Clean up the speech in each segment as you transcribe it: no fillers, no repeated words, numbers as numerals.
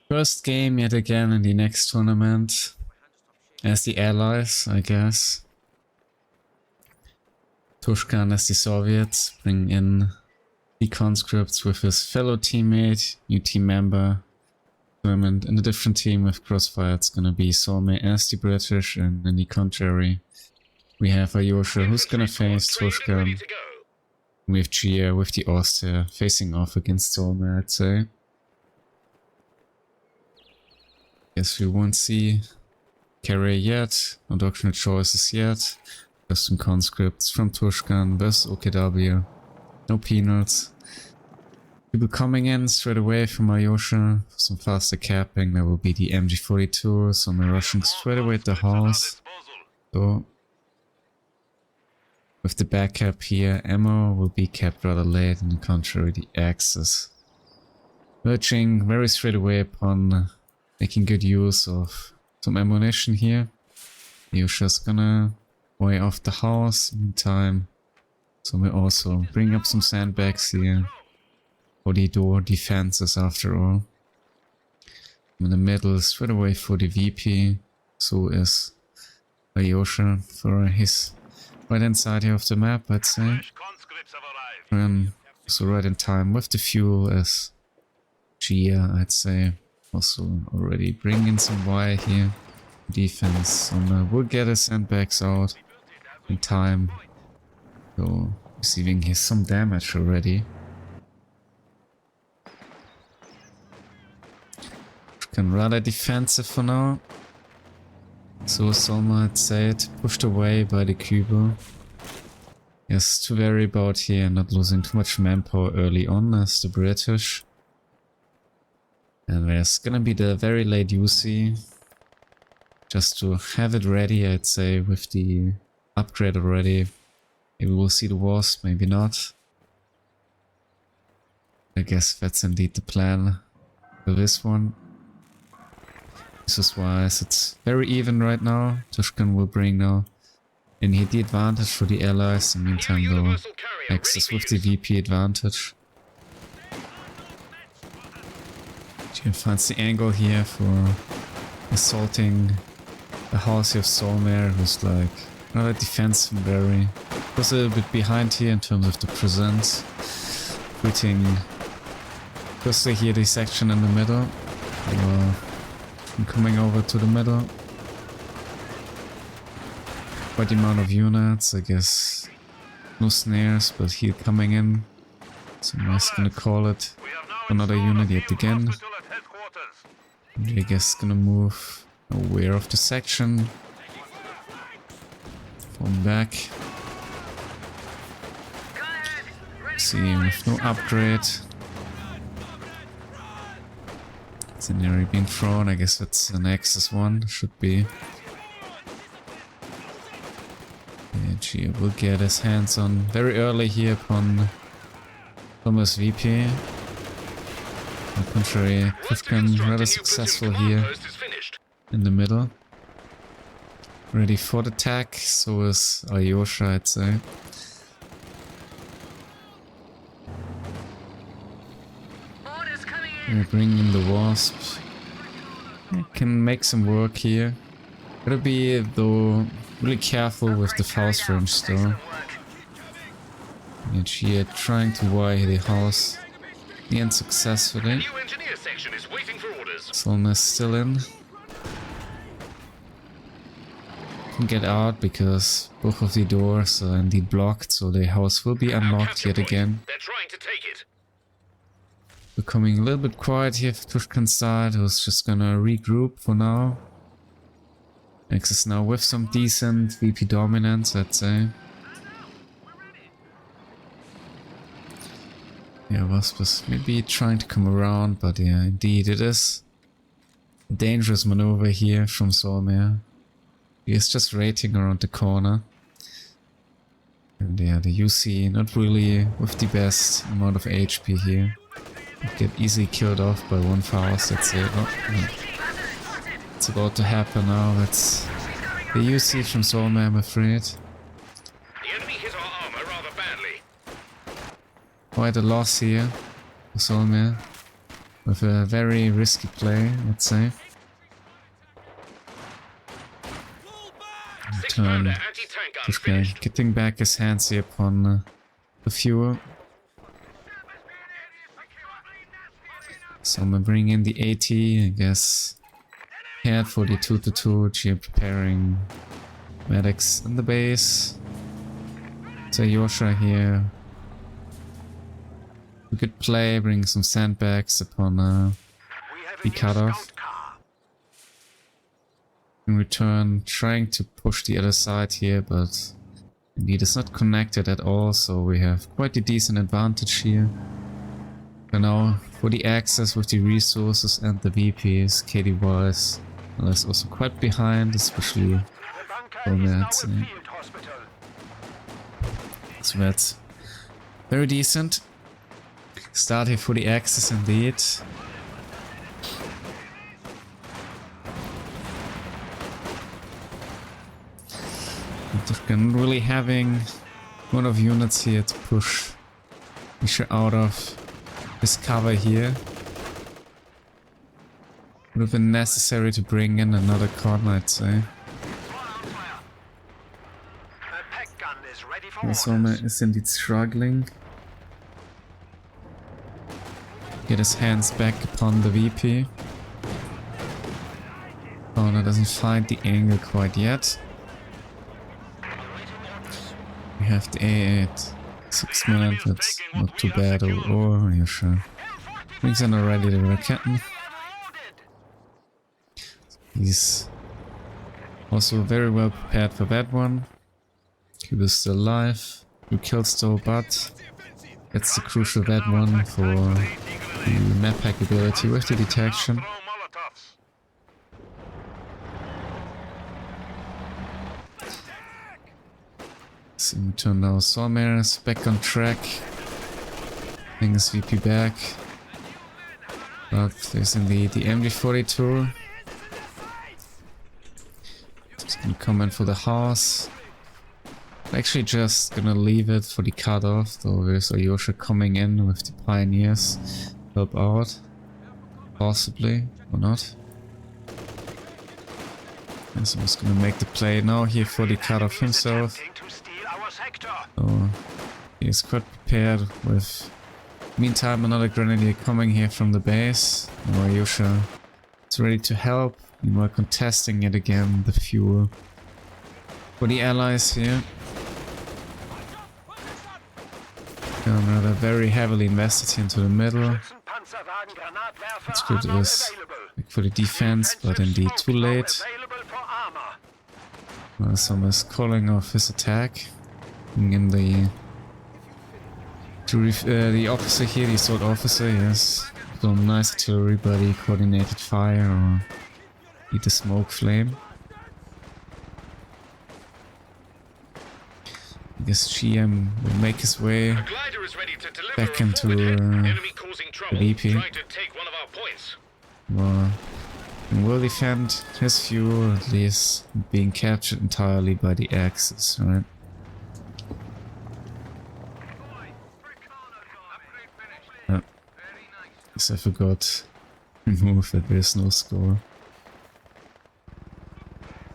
First game yet again in the next tournament. As the allies, I guess. Tushkan as the Soviets bring in the conscripts with his fellow teammate, new team member. And in a different team with Crossfire, it's gonna be Solmeer as the British, and in the contrary, we have Aljosa who's gonna face Tushkan. We have Jhia with the Austria facing off against Solmeer, I'd say. Guess we won't see carrier yet, no doctrinal choices yet. Just some conscripts from Tushkan versus OKW. No peanuts. People coming in straight away from Aljosa for some faster capping. There will be the MG42, so we're rushing straight away at the house. So with the back cap here, ammo will be kept rather late, on the contrary, the axes. Verging very straight away upon making good use of some ammunition here. Aljosa's gonna way off the house in time. So we also bring up some sandbags here for the door defenses after all. In the middle, straight away for the VP. So is Aljosa for his right hand side here of the map, I'd say. So right in time with the fuel as Jhia, I'd say. Also already bringing some wire here. Defense will get his sandbags out in time. So receiving here some damage already. Can rather defensive for now. So Solmeer, I'd say it, pushed away by the Cubo. Yes, to worry about here, not losing too much manpower early on as the British. And there's gonna be the very late UC. Just to have it ready, I'd say, with the upgrade already. Maybe we'll see the Wasp, maybe not. I guess that's indeed the plan for this one. This is why it's very even right now. Tushkan will bring now in here the advantage for the allies. In the meantime, though, access with the VP advantage. Jhia finds the angle here for assaulting the house of Solmeer, who's like not a defensive very. Was a little bit behind here in terms of the presence. Quitting firstly here the section in the middle. Coming over to the middle. Quite the amount of units, I guess. No snares, but here coming in. So I'm just gonna call it another unit yet again. I guess gonna move aware of the section. Form back. See, with no upgrade. Incendiary being thrown, I guess that's an Axis one, should be. Yeah, Jhia will get his hands on very early here upon Thomas VP. On the contrary, Tushkan rather successful here in the middle. Ready for the attack, so is Aljosa, I'd say. We bring in the Wasp. Can make some work here. Gotta be, though, really careful with the Faust range still. And Jhia trying to wire the house. Unsuccessfully. Solmeer's still in. Can get out because both of the doors are indeed blocked, so the house will be unlocked yet again. Becoming a little bit quiet here for Tushkan's side, who's just gonna regroup for now. Axis now with some decent VP dominance, I'd say. Yeah, Wasp is maybe trying to come around, but yeah, indeed it is a dangerous maneuver here from Solmeer. He is just rating around the corner. And yeah, the UC not really with the best amount of HP here. Get easily killed off by one Faust, that's it. Oh, no. It's about to happen now, that's the UC from Solmeer, I'm afraid. The enemy hit our armor rather badly. Quite a loss here for Solmeer. with a very risky play, let's say. Turn Anti-tank gun Tushkan finished. getting back his hands here upon the fuel. So I'm gonna bring in the AT, I guess. Prepared for the 2-2, Jhia preparing medics in the base. So Aljosa here. We could play, bring some sandbags upon the cutoff. In return, trying to push the other side here, but indeed it's not connected at all, so we have quite a decent advantage here. And now for the access with the resources and the VPs, KD-wise, well, is also quite behind, especially Solmeer, I'd say. So that's very decent. Start here for the access indeed. Tushkan really having one of units here to push Misha out of his cover here. Would have been necessary to bring in another corner, I'd say. Solmeer is indeed struggling. Get his hands back upon the VP. Corner doesn't find the angle quite yet. We have the A at 6 minutes, that's not too bad overall, yeah sure. Brings in already the captain. He's also very well prepared for that one. He was still alive. We killed though, but it's the crucial that one for the map hack ability with the detection. So in return now Solmeer is back on track. Bring his VP back. But there's indeed the MG42. Just gonna come in for the house. Actually just gonna leave it for the cutoff, though there's Aljosa coming in with the pioneers. Help out. Possibly, or not. So I'm just gonna make the play now here for the cutoff himself. So he is quite prepared with... Meantime another grenadier coming here from the base. Now Aljosa is ready to help. Meanwhile contesting yet again the fuel for the allies here. Rather very heavily invested here into the middle. That's good is like for the defense, but indeed too late. Some is calling off his attack. In the officer here, the assault officer, yes. Some nice artillery buddy, coordinated fire, or eat a smoke flame. I guess GM will make his way back into the DP. Well, and will defend his fuel, at least being captured entirely by the Axis, right? Guess I forgot to remove that there's no score.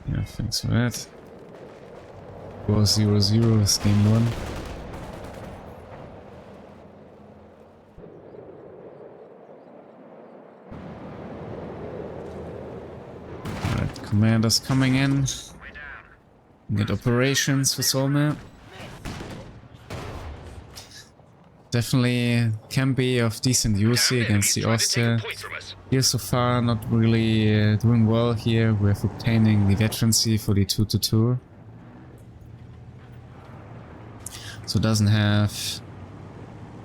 Yeah, thanks for that. Score 0-0 is game 1. Alright, commanders coming in. Get operations for Solmeer. Definitely can be of decent use here against the Austria. Here so far not really doing well here with obtaining the veterancy for the 2-2. So doesn't have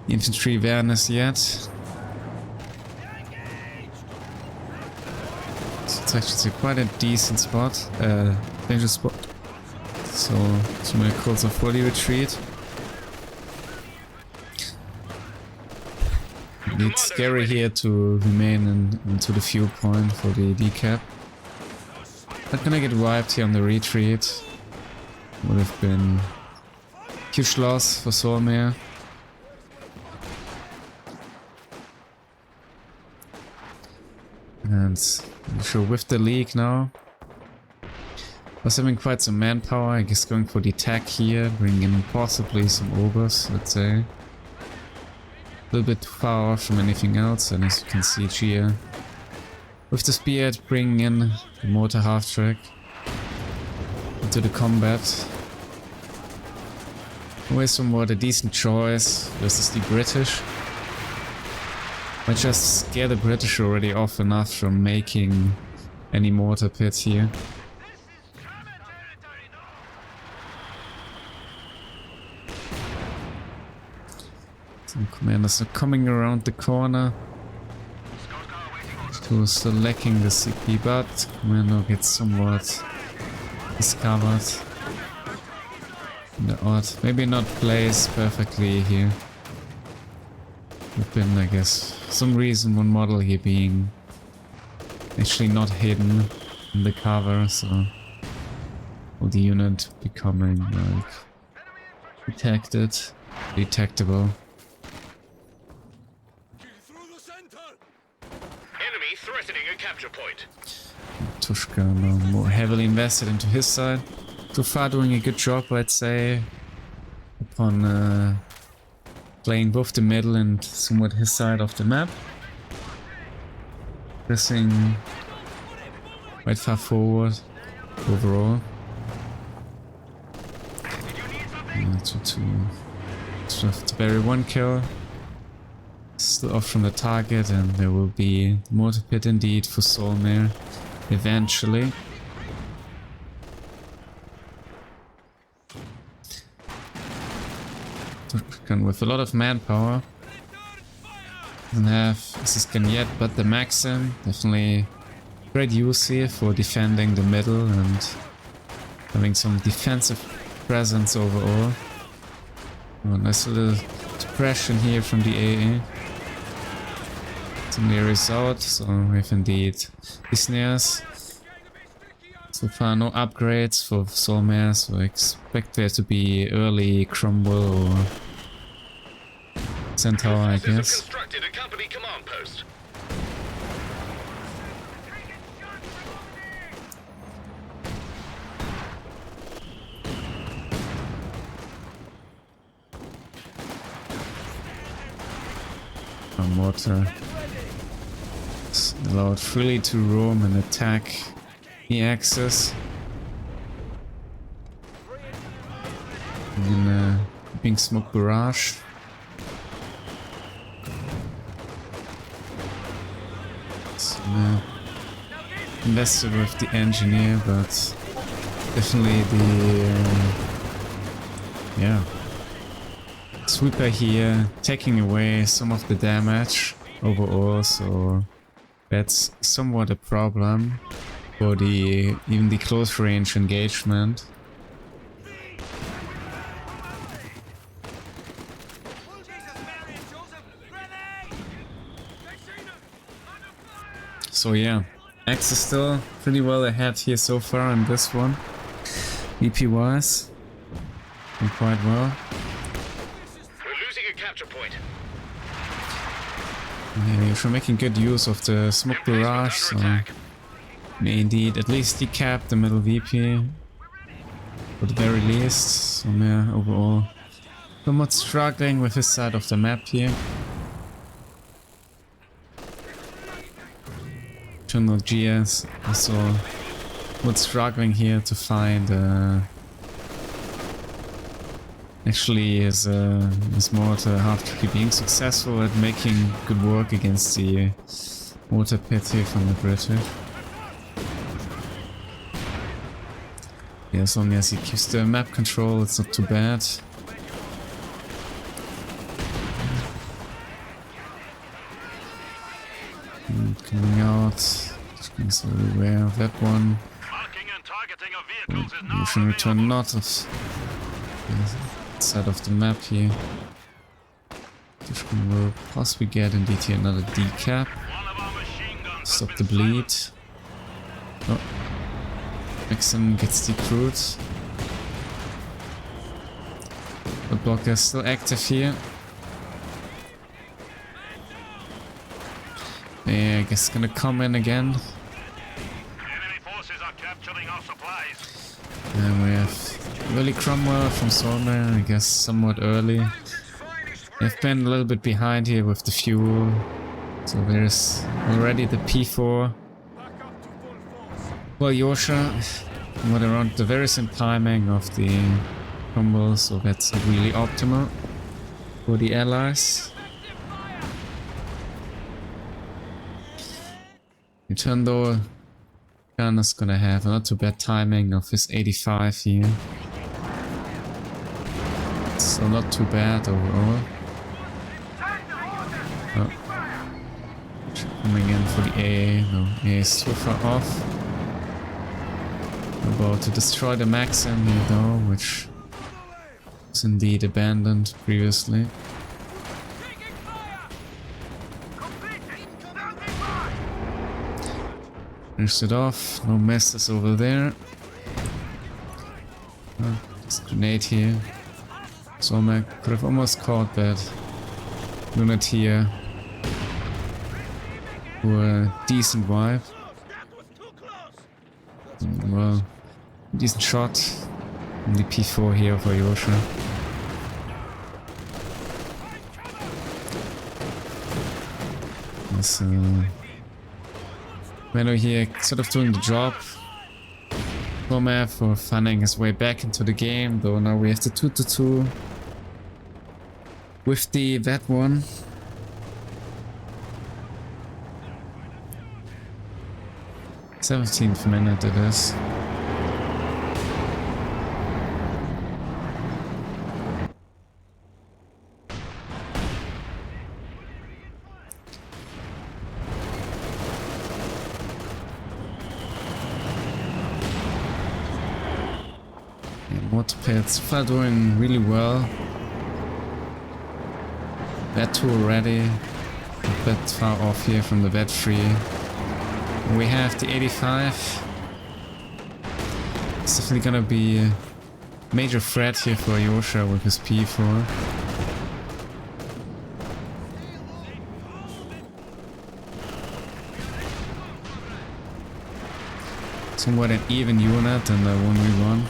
the infantry awareness yet. So it's actually quite a decent spot, dangerous spot. So many calls are fully retreat. It's scary here to remain into the fuel point for the decap. Not gonna get wiped here on the retreat. Would have been huge loss for Solmeer. And sure with the league now. Was having quite some manpower, I guess going for the attack here, bring in possibly some ogres, let's say. A little bit too far off from anything else, and as you can see Jhia with the spear bringing in the mortar half-track into the combat. Always somewhat a decent choice versus the British. I just scare the British already off enough from making any mortar pit here. Some commanders are coming around the corner. Two still lacking the CP, but Commando gets somewhat discovered. In the odd, maybe not placed perfectly here. Would been, I guess, some reason one model here being actually not hidden in the cover, so all the unit becoming like detectable. Enemy threatening a capture point. Tushkan more heavily invested into his side. So far doing a good job, I'd say, upon playing both the middle and somewhat his side of the map. Pressing quite far forward overall. To bury one kill. Still off from the target, and there will be mortar pit indeed for Solmeer eventually. Tushkan with a lot of manpower. Doesn't have Siskan yet, but the Maxim definitely great use here for defending the middle and having some defensive presence overall. Oh, nice little depression here from the AA. Solmeer is out, so we have indeed the snares. So far no upgrades for Solmeer, so I expect there to be early Cromwell or Centaur, I guess. Constructed a company command post. Mortar is allowed freely to roam and attack the axis. And then being smoke barrage. So, invested with the engineer, but definitely the yeah. Sweeper here, taking away some of the damage overall, so that's somewhat a problem for the even the close range engagement. So yeah, X is still pretty well ahead here so far in this one, VP wise, and quite well. Point. Yeah, you're making good use of the smoke barrage, so may indeed at least decap the middle VP for the very least. So yeah, overall somewhat struggling with his side of the map here. General Jhia is also what's struggling here to find actually is mortar half-track being successful at making good work against the mortar pit here from the British. Yeah, as long as he keeps the map control, it's not too bad. Coming out, so aware of that one. You should return not of side of the map here. Tushkan will possibly get indeed here another decap. Stop the bleed. Oh. Maxim gets decrued. The blocker is still active here. Yeah, I guess gonna come in again. Enemy forces are capturing our supplies. And we have Willy Cromwell from Solmeer, I guess somewhat early. They've been a little bit behind here with the fuel. So there's already the P4. Well, Aljosha, what around the very same timing of the Cromwell, so that's really optimal for the allies. In turn though, Tushkan is gonna have a not too bad timing of his 85 here. So not too bad overall. Oh. Coming in for the AA, no, AA is too far off. About to destroy the Maxim here though, which was indeed abandoned previously. Finished it off, no messes over there. Oh, this grenade here. Solmeer could have almost caught that unit here for a decent wipe. Well, decent shot on the P4 here of Aljosha. This Menno here sort of doing the job. Solmeer for finding his way back into the game, though now we have the 2-2 with the that one. th minute it is. Waterpits so far doing really well. Vet 2 already. A bit far off here from the Vet 3. We have the 85. It's definitely gonna be a major threat here for Aljosha with his P4. Somewhat an even unit in the 1v1.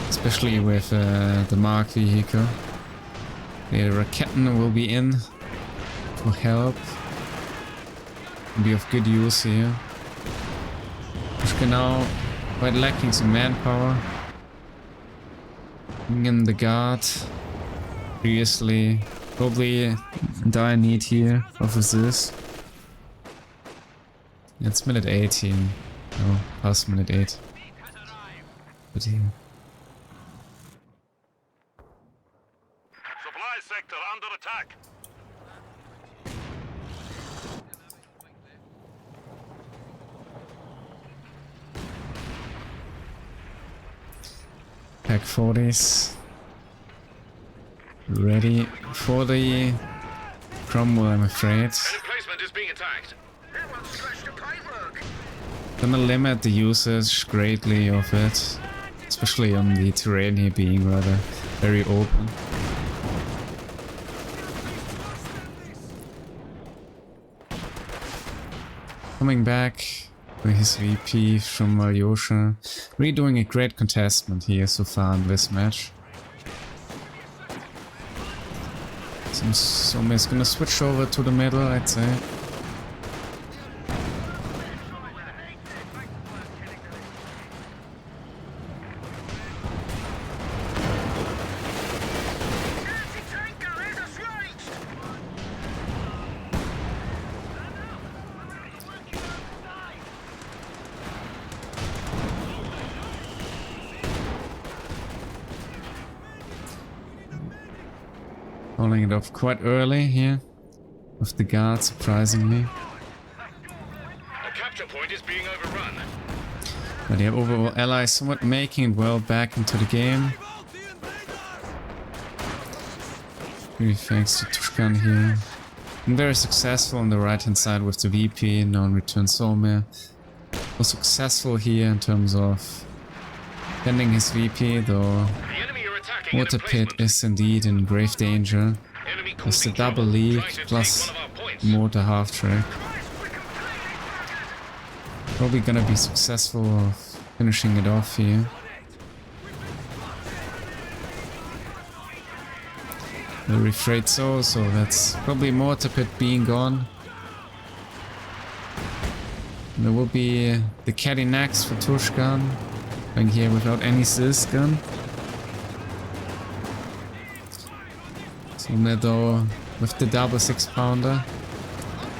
Especially with the Mark vehicle. The Raketen will be in for help. Be of good use here. Tushkan now quite lacking some manpower. Bring in the guard. Previously, probably dire need here of assist. It's minute 18. Oh, past minute 8. But here. Supply sector under attack. Pack 40s. Ready for the Cromwell, I'm afraid. An emplacement is being attacked. Gonna limit the usage greatly of it. Especially on the terrain here being rather very open. Coming back with his VP from Aljosha. Really doing a great contestment here so far in this match. Solmeer's gonna switch over to the middle, I'd say. Calling it off quite early here with the guard, surprisingly. A capture point is being overrun. But yeah, overall allies somewhat making it well back into the game. Really thanks to Tushkan here. And very successful on the right hand side with the VP, now in return Solmeer. Was successful here in terms of defending his VP, though The enemy are attacking an Water Pit emplacement. is indeed in grave danger. Enemy Just a double leak plus mortar half track. Probably gonna be successful of finishing it off here. Very afraid so that's probably mortar pit being gone. There will be the caddy next for Tushkan. Going here without any SLO gun. Solmeer though with the double 6-pounder.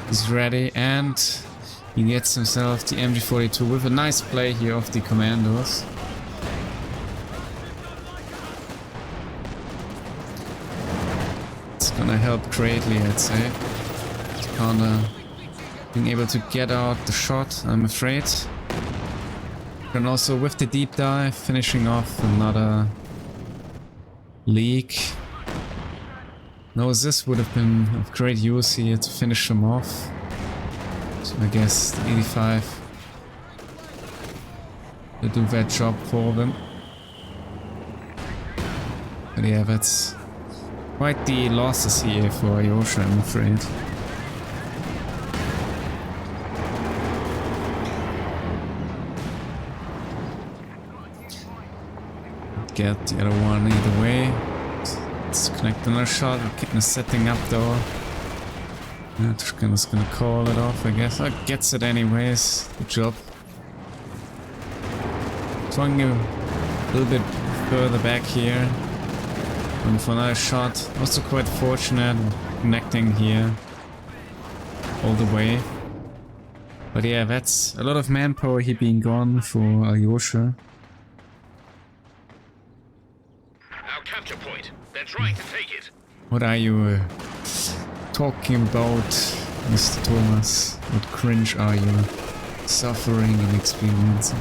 He's ready and he gets himself the MG42 with a nice play here of the commandos. It's gonna help greatly, I'd say. Pounder being able to get out the shot, I'm afraid. And also with the deep dive, finishing off another leak. No, this would have been of great use here to finish him off. So I guess the 85 will do that job for them. But yeah, that's quite the losses here for Aljosa, I'm afraid. Get the other one either way. Let's connect another shot. We're setting up though. Tushkan is gonna call it off, I guess. Oh, gets it anyways. Good job. Trying a little bit further back here. And for another shot. Also quite fortunate connecting here all the way. But yeah, that's a lot of manpower here being gone for Aljosa. Capture point. They're trying to take it. What are you talking about, Mr. Thomas? What cringe are you suffering and experiencing?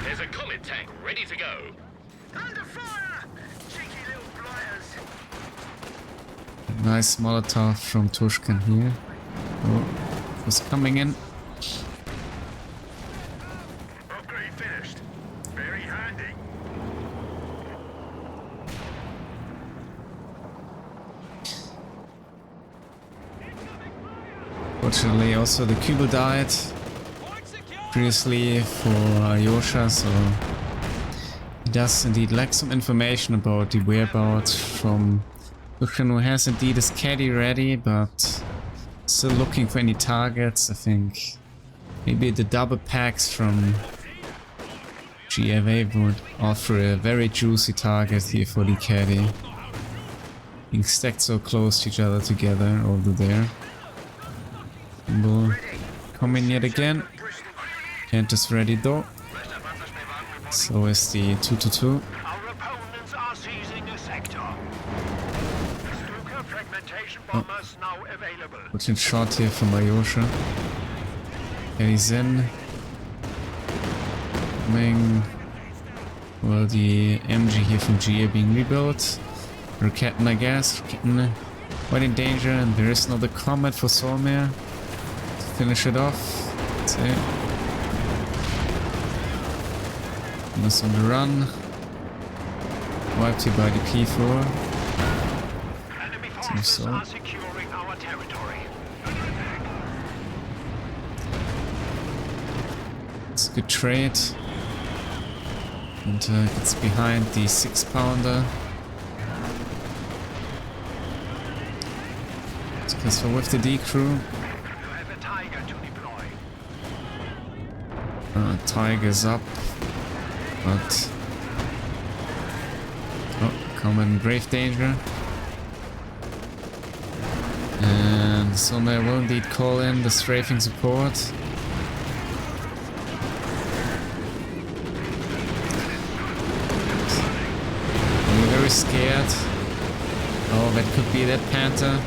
There's a comet tank ready to go. Under fire! Cheeky little blighters. Nice Molotov from Tushkan here. Oh, was coming in. Fortunately, also the Kubel died previously for Aljosa, so he does indeed lack some information about the whereabouts from Tushkan, who has indeed his caddy ready, but still looking for any targets. I think maybe the double packs from Jhia would offer a very juicy target here for the caddy. Being stacked so close to each other together over there. Will come in yet again. Kent is ready though. So is the 222. Our opponents are seizing a sector. Stuka fragmentation bombers now available. Put in shot here from Aljosa. And he's in. Coming. Well, the MG here from Jhia being rebuilt. Raketen, I guess. Raketen quite in danger, and there is another comet for Solmeer. Finish it off. That's it. Almost on the run. Wiped here by the P4. Enemy forces are securing our territory. It's a good trade. And gets behind the 6-pounder. So with the D crew. Tiger's up, but oh, come in grave danger. And Solmeer will indeed call in the strafing support. I'm very scared. Oh, that could be that Panther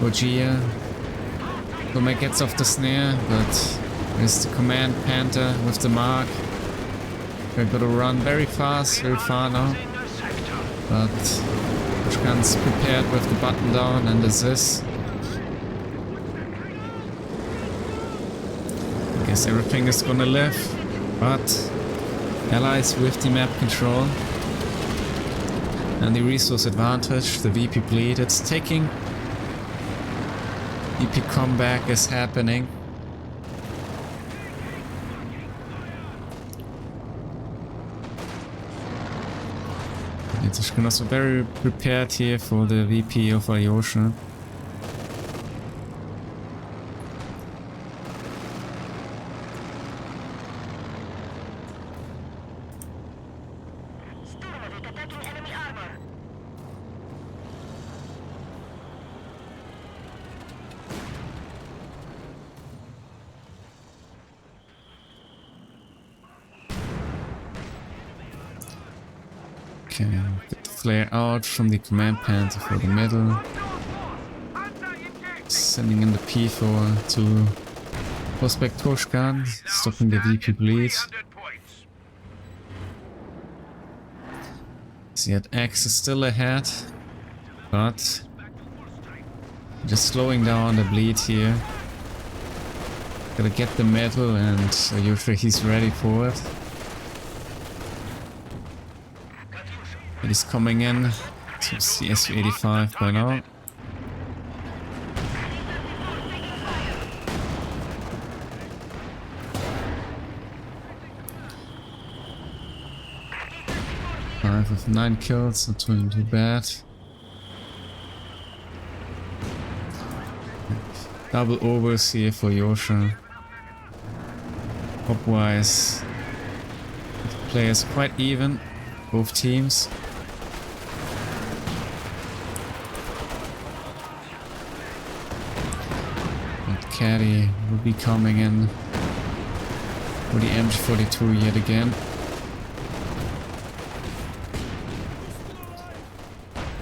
or Jhia. Solmeer gets off the snare, but there's the command Panther with the mark. We're gonna run very fast, very far now. But Tushkan's prepared with the button down and assist. I guess everything is gonna live. But Allies with the map control. And the resource advantage, the VP bleed, it's taking. VP comeback is happening. Tushkan also very prepared here for the VP of Aljosa. Okay, get the flare out from the command panther for the middle. Sending in the P4 to prospect Tushkan, stopping the VP bleed. See that X is still ahead, but just slowing down the bleed here. Gotta get the metal and usually he's ready for it. But he's coming in to CSU-85 by now. Five with 9 kills, not doing too bad. Double overs here for Yosha. Hop-wise, the players quite even, both teams. Caddy will be coming in for the MG42 yet again.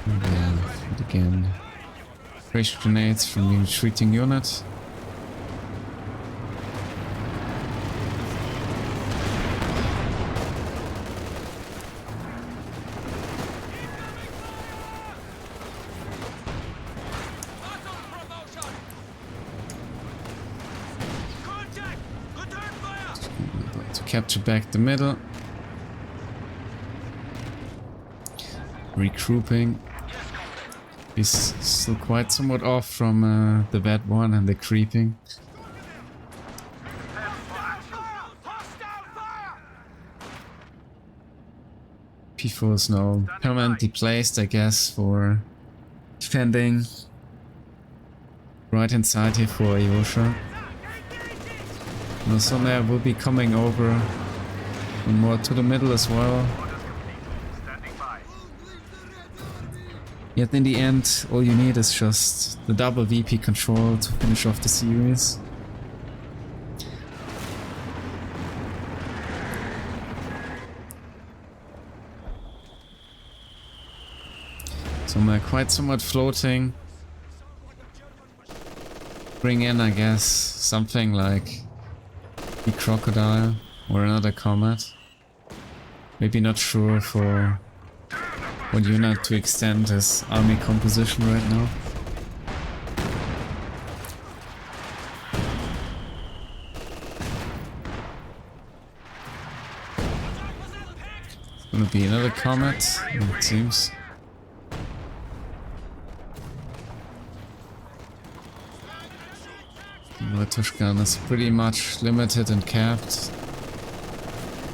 And again, fresh grenades from the retreating unit. Capture back the middle. Regrouping. He's still quite somewhat off from the bad one and the creeping. P4 is now permanently placed, I guess, for defending right hand side here for Aljosa. Now Solmeer will be coming over and more to the middle as well. Yet in the end, all you need is just the double VP control to finish off the series. Solmeer quite somewhat floating. Bring in, I guess, something like the Crocodile or another Comet. Maybe not sure for what unit to extend his army composition right now. It's gonna be another Comet, it seems. The Tushkan is pretty much limited and capped.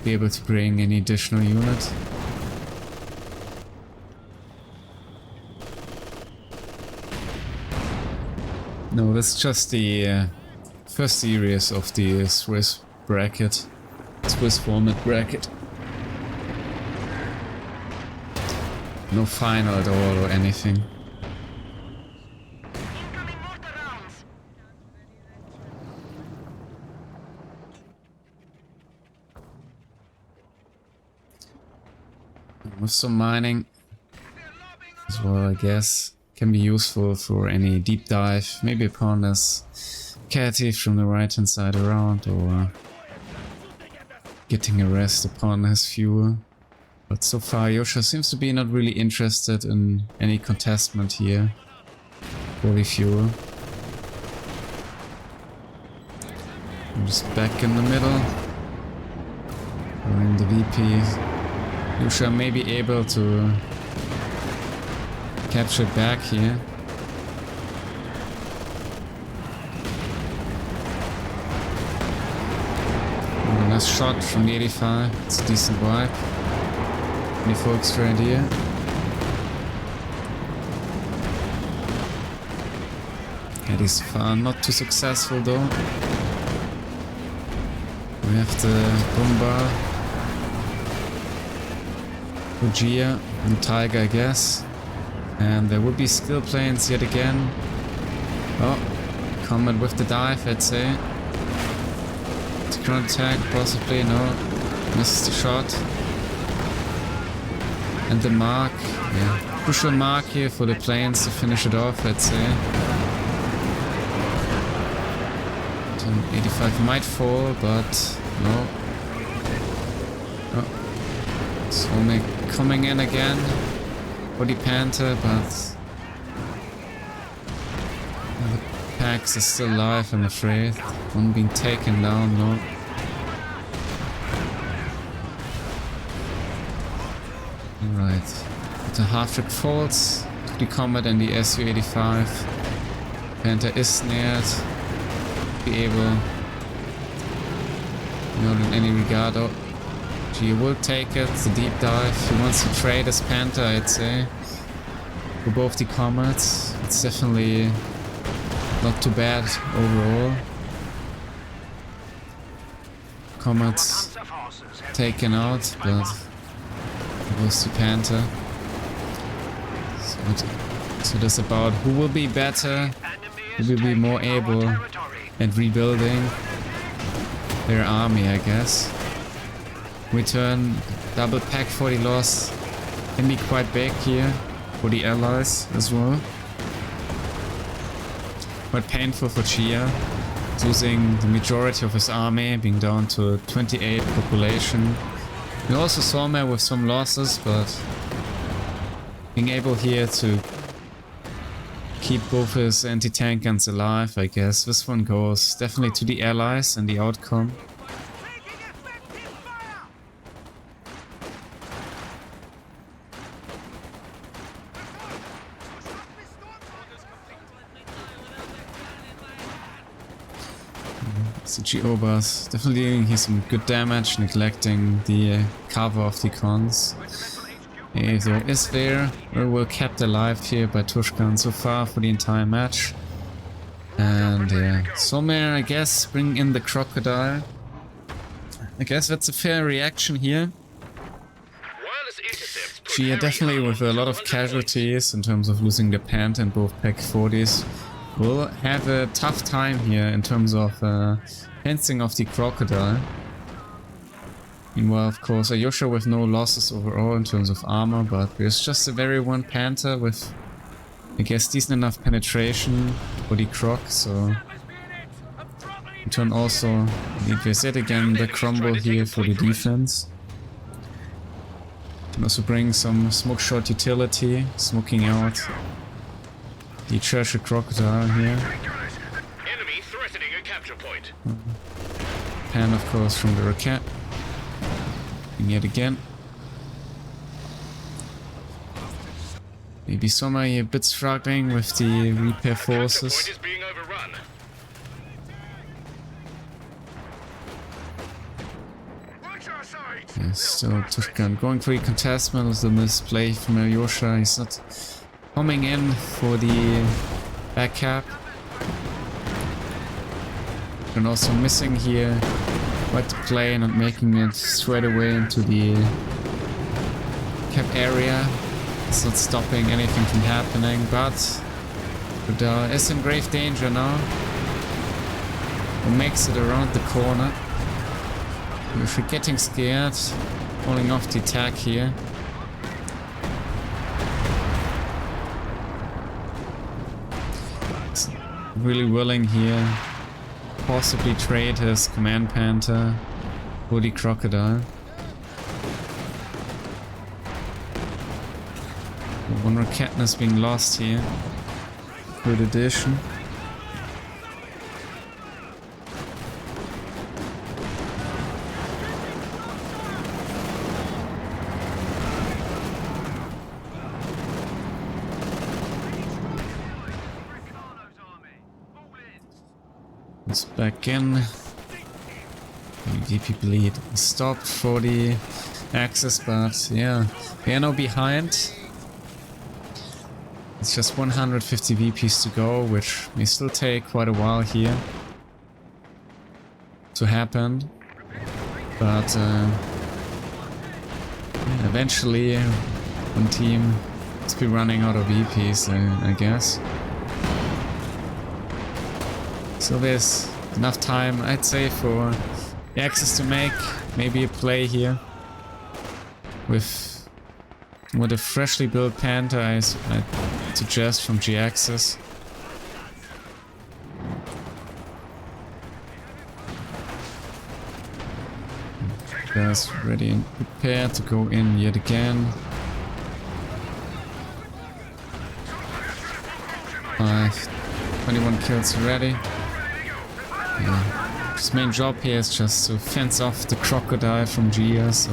Be able to bring any additional unit. No, that's just the first series of the Swiss bracket. Swiss format bracket. No final at all or anything. With some mining as well, I guess. Can be useful for any deep dive, maybe upon this Catty from the right hand side around, or getting a rest upon his fuel. But so far Yosha seems to be not really interested in any contestment here for the fuel. I'm just back in the middle. We're in the VP. Yosha may be able to capture it back here. Oh, nice shot from the 85. It's a decent wipe. Any folks for idea? It is far, not too successful though. We have the Bomba, Jhia and Tiger, I guess. And there will be skill planes yet again. Oh, Comet with the dive, I'd say. Ground attack, possibly, no. Misses the shot. And the mark, yeah. Crucial mark here for the planes to finish it off, I'd say. 85 might fall, but no. Oh. Solmeer coming in again. Body Panther, but the packs are still alive, I'm afraid. One being taken down, no. Alright. The half-trick falls to the Comet and the Su-85. Panther is snared. Be able, not in any regard. Oh, Jhia will take it, the deep dive. He wants to trade his Panther, I'd say. For both the Comets. It's definitely not too bad overall. Comets taken out, but it was the Panther. So that's about who will be better, who will be more able at rebuilding their army, I guess. Return double pack for the loss can be quite big here for the allies as well. Quite painful for Jhia, losing the majority of his army, being down to 28 population. And also Solmeer with some losses, but being able here to keep both his anti-tank guns alive, I guess. This one goes definitely to the allies and the outcome. CG Obas definitely doing here some good damage, neglecting the cover of the cons. Kaiser is there, very well kept alive here by Tushkan so far for the entire match. And yeah, Solmeer, I guess, bring in the crocodile. I guess that's a fair reaction here. Jhia definitely with a lot of casualties in terms of losing the Panther and both Pack 40s. Will have a tough time here in terms of fencing off the crocodile. Meanwhile, of course, Aljosa with no losses overall in terms of armor, but there's just a very one Panther with, I guess, decent enough penetration for the croc, so in turn also there's yet again the crumble here for the defense. Can also bring some smoke shot utility, smoking out the treasure crocodile here. Enemy threatening a capture point. Pan, of course, from the rocket. Yet again. Maybe Solmeer a bit struggling with the repair forces. Point is being overrun. Yeah, still Tushkan going for the contestment with the misplay from Aljosa. He's not coming in for the backup. And also missing here quite the play, not making it straight away into the cap area. It's not stopping anything from happening, but Rudal is in grave danger now. He makes it around the corner. If we're getting scared, pulling off the attack here. It's really willing here. Possibly trade his command Panther for the crocodile. One rocketness being lost here. Good addition. It's back in. DP bleed stopped for the access, but yeah, we are now behind. It's just 150 VPs to go, which may still take quite a while here to happen. But eventually, one team must be running out of VPs, I guess. So there's enough time, I'd say, for the access to make maybe a play here with a freshly built Panther. I'd suggest from G-Axis. Guys ready and prepared to go in yet again. 21 kills already. Yeah. His main job here is just to fence off the crocodile from Jhia, so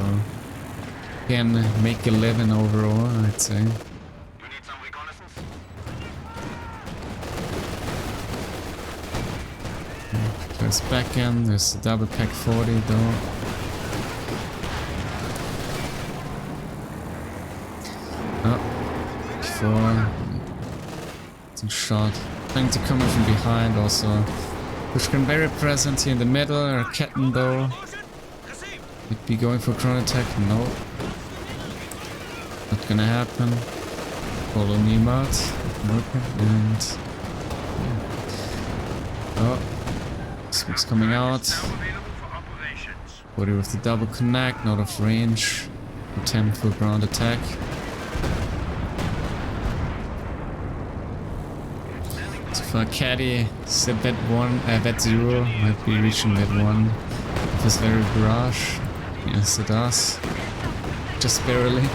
he can make a living overall, I'd say. There's back end, there's the double pack 40 though. Oh, before some shot. Trying to come in from behind also. Tushkan very present here in the middle, or Ketten though. Would be going for chrono attack, no. Not gonna happen. Follow me out. And oh, smoke's coming out. 40 with the double connect, not off range. Attempt for ground attack. So for Caddy, it's a vet 1, vet 0 might be reaching vet 1 with his very barrage. Yes, it does. Just barely.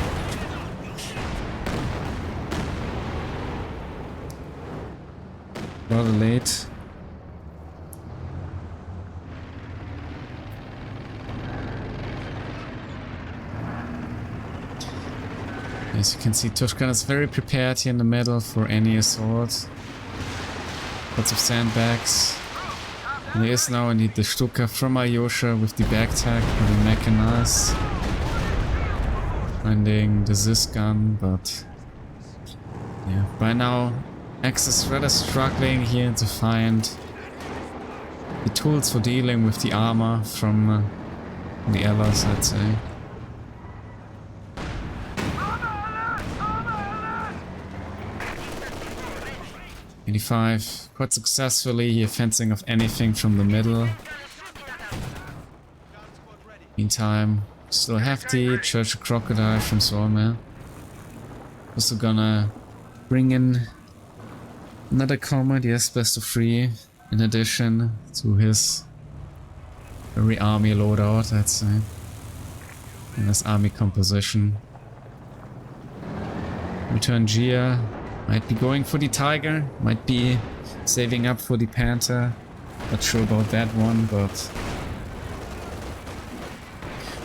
Rather late. As you can see, Tushkan is very prepared here in the middle for any assault. Lots of sandbags. And there is now indeed the Stuka from Aljosa with the back tag, pretty mechanized. Finding the Zis gun, but yeah, by now Axis is rather struggling here to find the tools for dealing with the armor from the allies, I'd say. '85 quite successfully here fencing off anything from the middle. Meantime, still hefty Church of Crocodile from Solmeer. Also gonna bring in another combat, yes, best of 3, in addition to his very army loadout, I'd say, and his army composition. Return Jhia. Might be going for the Tiger, might be saving up for the Panther. Not sure about that one, but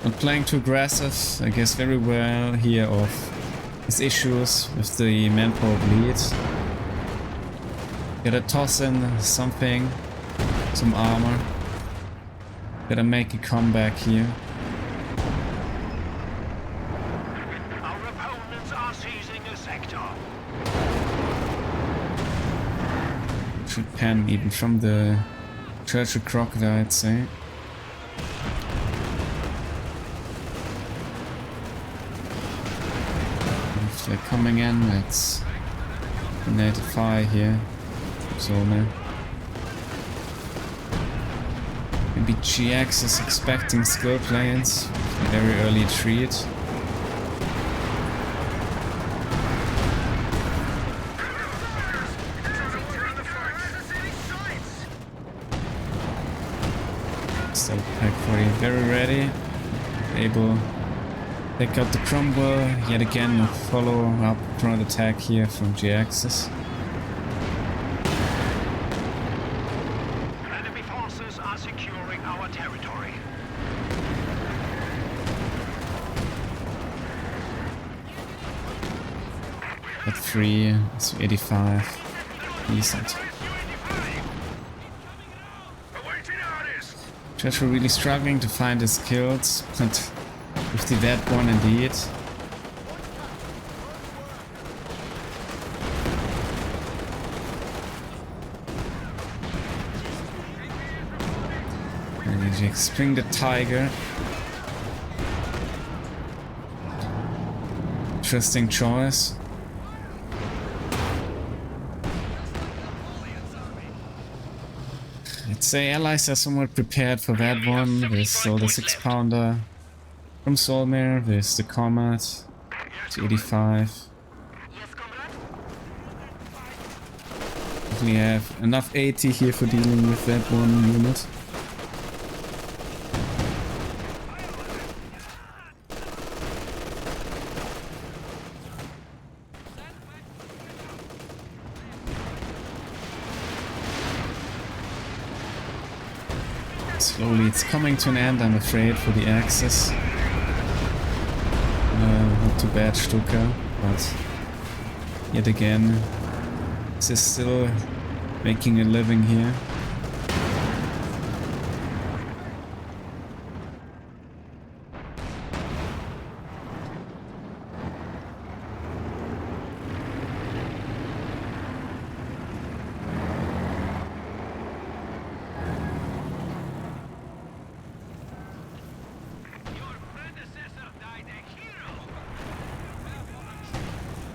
not playing too aggressive. I guess very well here of his issues with the manpower bleed. Gotta toss in something, some armor. Gotta make a comeback here. Our opponents are seizing a sector. Should pen even from the Church of Crocodile, I'd say. If they're coming in, it's a native fire here. Solmeer. Maybe GX is expecting skill plans. Very early treat. Still pack 40 very ready. Able to take out the crumble. Yet again, follow up front attack here from G-Axis. Enemy forces are securing our territory. At 3, so 85. Decent. Joshua really struggling to find his kills, but with the that one indeed. And he spring the tiger. Interesting choice. I'd say allies are somewhat prepared for that one. There's still the 6-pounder from Solmeer, there's the Comet, to 85. We have enough 80 here for dealing with that one unit. Slowly it's coming to an end, I'm afraid, for the Axis. Not too bad, Stuka, but yet again, this is still making a living here.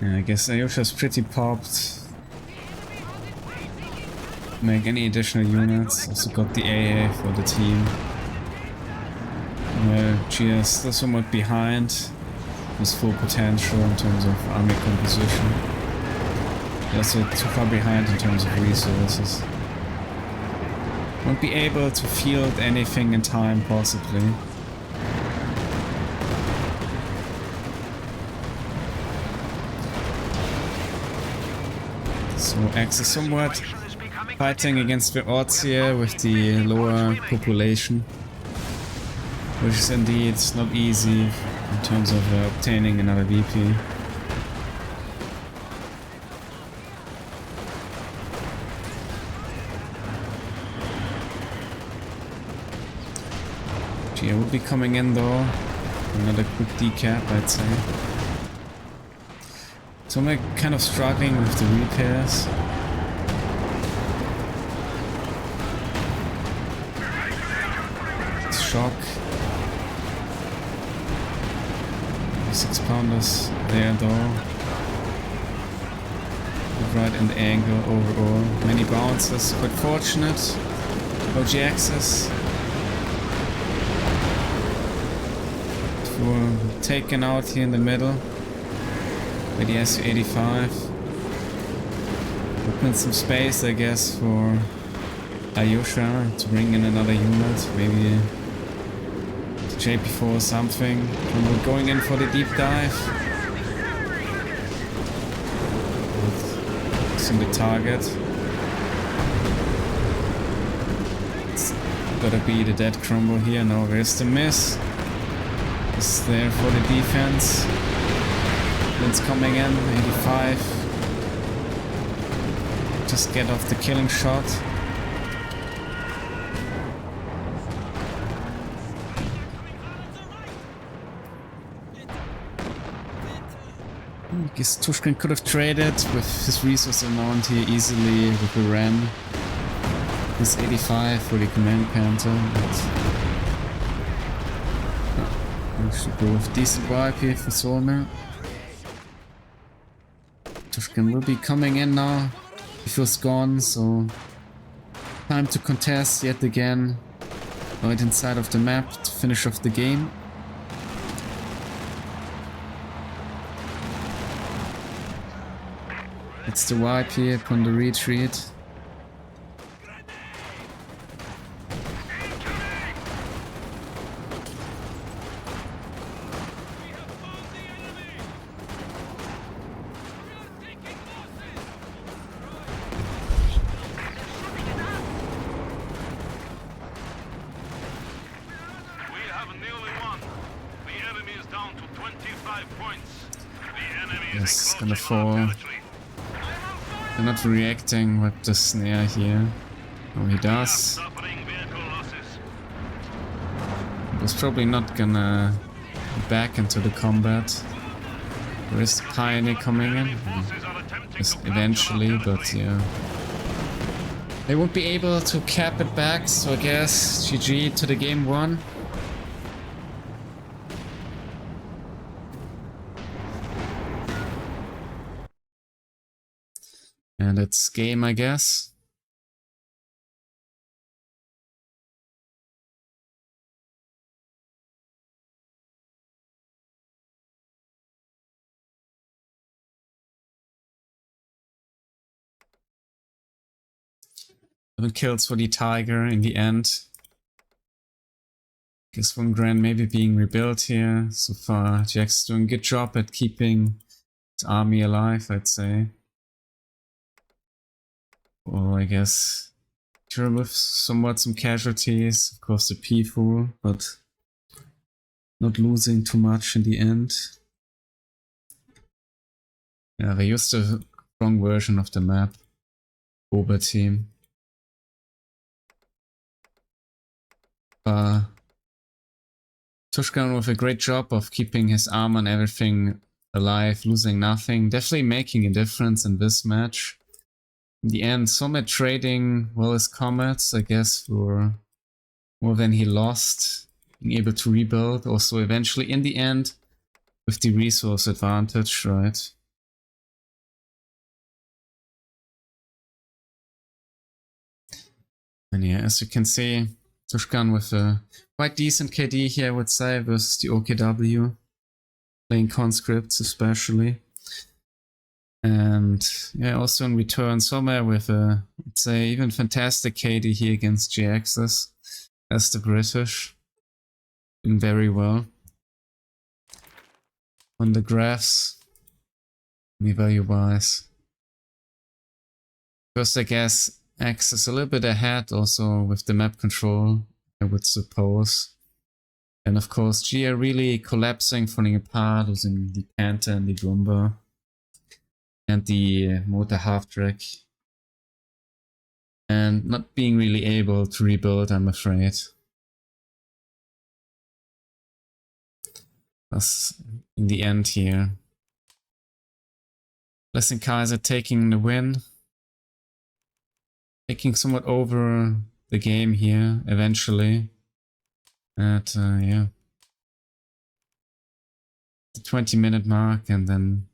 Yeah, I guess Aljosa's pretty popped. Make any additional units. Also got the AA for the team. Jhia still somewhat behind. With full potential in terms of army composition. Also too far behind in terms of resources. Won't be able to field anything in time, possibly. So Axis somewhat fighting against the odds here with the lower population, which is indeed not easy in terms of obtaining another VP. Jhia will be coming in though, another quick decap I'd say. So I'm kind of struggling with the repairs. Shock. 6-pounders there though. Right in the angle overall. Many bounces, quite fortunate. OG axis. For taken out here in the middle. With the SU-85. Open some space, I guess, for Aljosa to bring in another unit. Maybe the JP4 or something. And we're going in for the deep dive. Missing the target. It's gotta be the dead crumble here. No, where's the miss? It's there for the defense. It's coming in, 85. Just get off the killing shot. I guess Tushkan could have traded with his resource amount here easily with the Ram. This 85 for the Command Panther, but I should go with decent wipe here for Solmeer. Tushkan will be coming in now. He feels gone, so time to contest yet again. Right inside of the map to finish off the game. It's the wipe here upon the retreat. Yes, gonna fall. They're not reacting with the snare here. Oh, he does. was probably not gonna be back into the combat. There is the Pioneer coming in. Just eventually, but yeah. They won't be able to cap it back, so I guess GG to the game 1. And it's game, I guess. Kills for the Tiger in the end. Guess one Grand maybe being rebuilt here. So far, Jack's doing a good job at keeping his army alive, I'd say. Or I guess TUR with somewhat some casualties. Of course the P-Fool, but not losing too much in the end. Yeah, they used a strong version of the map. Ober team. Tushkan with a great job of keeping his armor and everything alive, losing nothing. Definitely making a difference in this match. In the end, Solmeer trading well his comets, I guess, for more than he lost. Being able to rebuild. Also eventually in the end with the resource advantage, right? And yeah, as you can see, Tushkan with a quite decent KD here, I would say, versus the OKW. Playing conscripts especially. And yeah, also in return, Solmeer with a, I'd say, even fantastic KD here against GXs as the British. Doing very well. On the graphs, value-wise. First, I guess, X is a little bit ahead also with the map control, I would suppose. And of course, Jhia really collapsing, falling apart, losing the Panther and the Goomba. And the motor half-track. And not being really able to rebuild, I'm afraid. That's in the end here. Blessing Kaiser taking the win. Taking somewhat over the game here, eventually. At, yeah. The 20-minute mark, and then...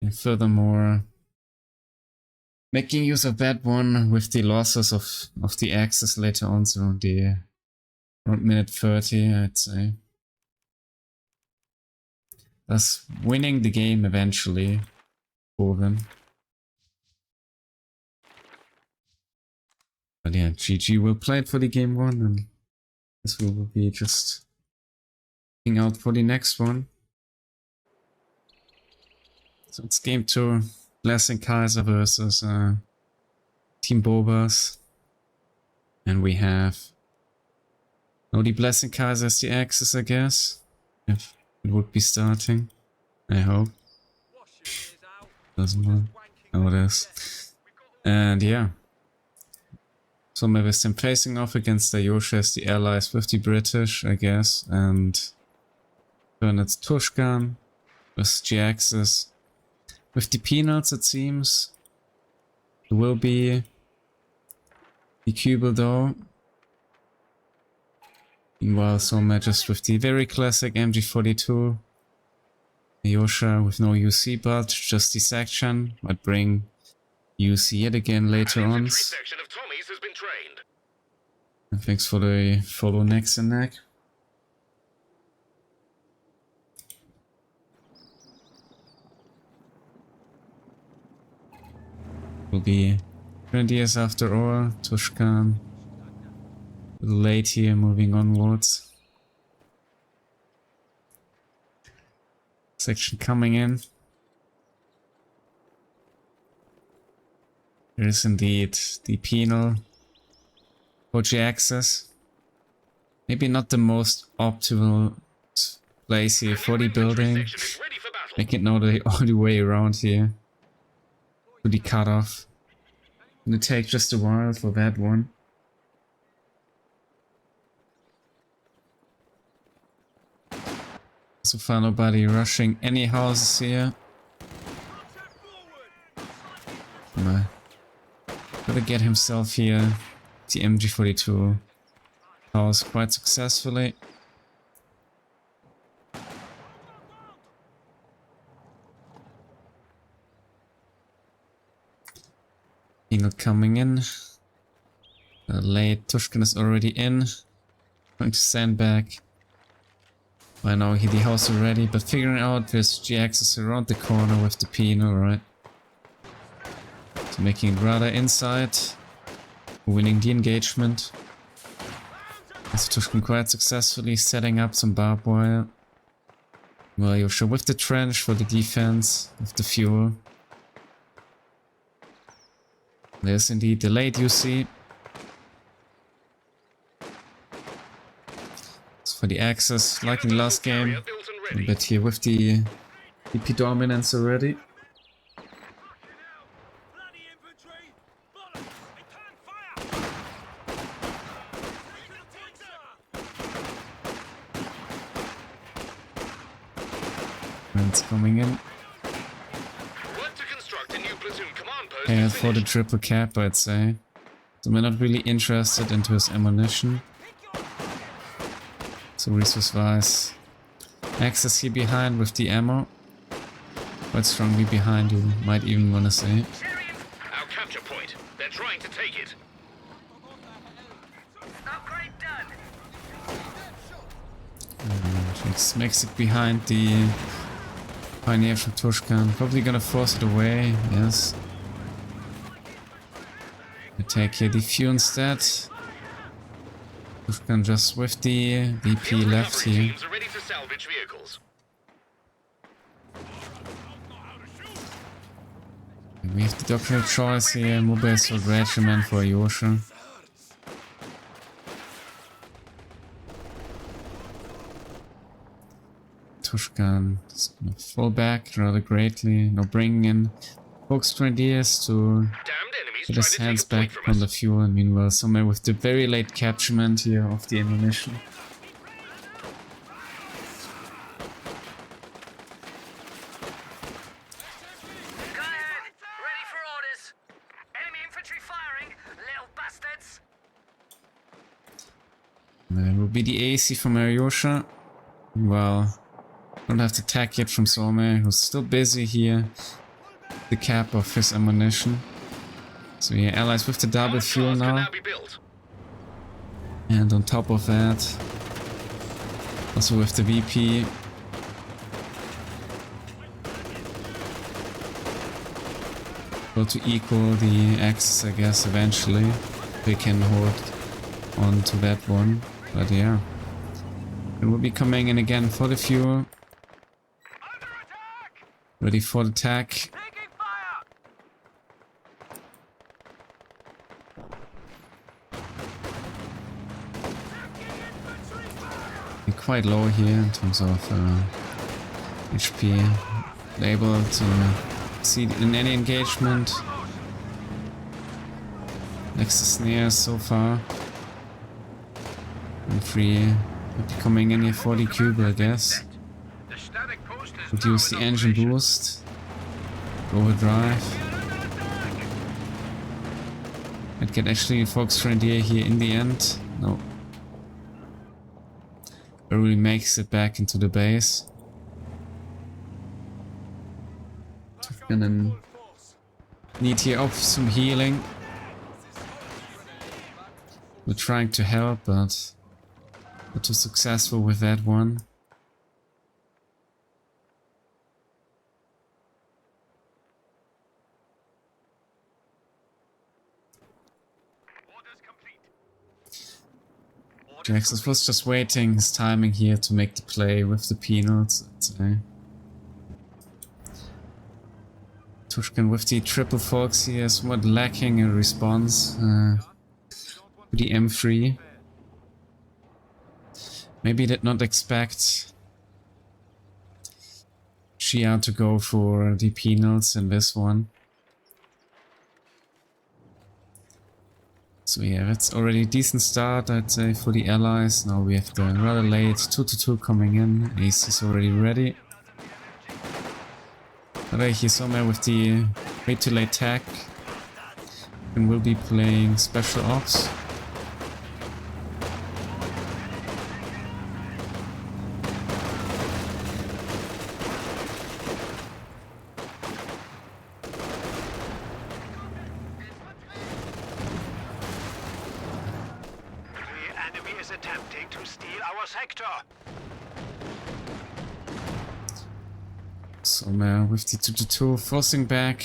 And furthermore, making use of that one with the losses of the axis later on, so the around minute 30, I'd say. Thus winning the game eventually for them. But yeah, GG will play it for the game 1, and this will be just looking out for the next one. So it's game 2, Blessing Kaiser versus Team Bobas. And we have the Blessing Kaiser as the axis, I guess. If it would be starting. I hope. Doesn't matter. Oh, it is. And yeah. So maybe them facing off against Aljosa as the allies with the British, I guess. And then it's Tushkan with GXs. With the peanuts, it seems. There will be the Cubal though. Meanwhile, Solmeer just with the very classic MG42. Aljosa with no UC, but just the section. Might bring UC yet again later on. And thanks for the follow, next and neck. Will be 20 years after all. Tushkan. A little late here, moving onwards. Section coming in. There is indeed the penal OG access. Maybe not the most optimal place here for the building. Make it now all the way around here to the cutoff. Gonna take just a while for that one. So far nobody rushing any houses here. Gotta get himself here the MG42 house quite successfully. Eagle coming in. Late Tushkan is already in. Going to sandbag. I know he the house already, but figuring out this GX is around the corner with the Pino, right? So making it rather inside. Winning the engagement. As Tushkan quite successfully setting up some barbed wire. Well, you're sure with the trench for the defense of the fuel. There's indeed the late you see. So for the access, like in the last game, a bit here with the DP dominance already. It's coming in. And for the triple cap, I'd say. So we're not really interested into his ammunition. So resource wise, access here behind with the ammo. Quite strongly behind, you might even want to say. Our capture point. They're trying to take it. Upgrade done. Makes it behind the Pioneer from Tushkan. Probably gonna force it away, yes. We take here the few instead. Tushkan just with the DP left here. Teams are ready to salvage vehicles. We have the doctoral choice here, Mobile Assault Regiment for Aljosa. Tushkan is gonna fall back rather greatly. Now bringing in Fox Grenadiers to get his hands back on the fuel, and meanwhile Solmeer with the very late capturement here of the ammunition. Go ahead. Ready for orders. Enemy infantry firing, little bastards. There will be the AC from Aljosa. Well, don't have the tech yet from Solmeer, who's still busy here. The cap of his ammunition. So yeah, allies with the double fuel now. And on top of that, also with the VP. Go to equal the axis, I guess, eventually. We can hold on to that one. But yeah. It will be coming in again for the fuel. Ready for the attack. Taking fire. We're quite low here in terms of HP. Able to see in any engagement. Next to snares so far. And free. Coming in here for the cube, I guess. The static post is Reduce the engine boost. Overdrive. I'd get actually Fox Grenadier here in the end. No. Barely makes it back into the base. Gonna need here off some healing. We're trying to help, but not too successful with that one. Jackson was just waiting his timing here to make the play with the peanuts, I'd say. Tushkan with the triple fox here is somewhat lacking a response to the M3. Maybe did not expect Jhia to go for the penals in this one. So yeah, that's already a decent start, I'd say, for the allies. Now we have the rather late 2-2 coming in. Ace is already ready. Alright, here Solmeer with the way too late tech. And we'll be playing special ops. Attempting to steal our sector. Solmeer with the 2-2 forcing back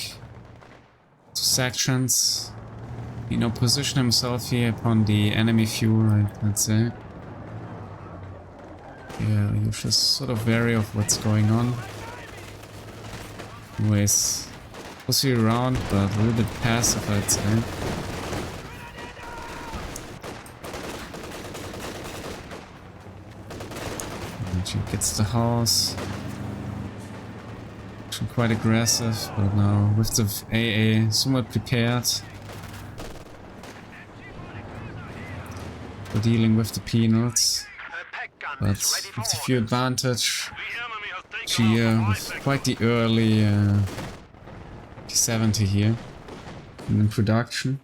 to sections. You know, position himself here upon the enemy fuel, I'd say. Yeah, you're just sort of wary of what's going on. Anyways, pussy around, but a little bit passive, I'd say. She gets the house. She's quite aggressive, but now with the AA somewhat prepared for dealing with the peanuts. But with the few advantage, Jhia with quite the early P70 here in production.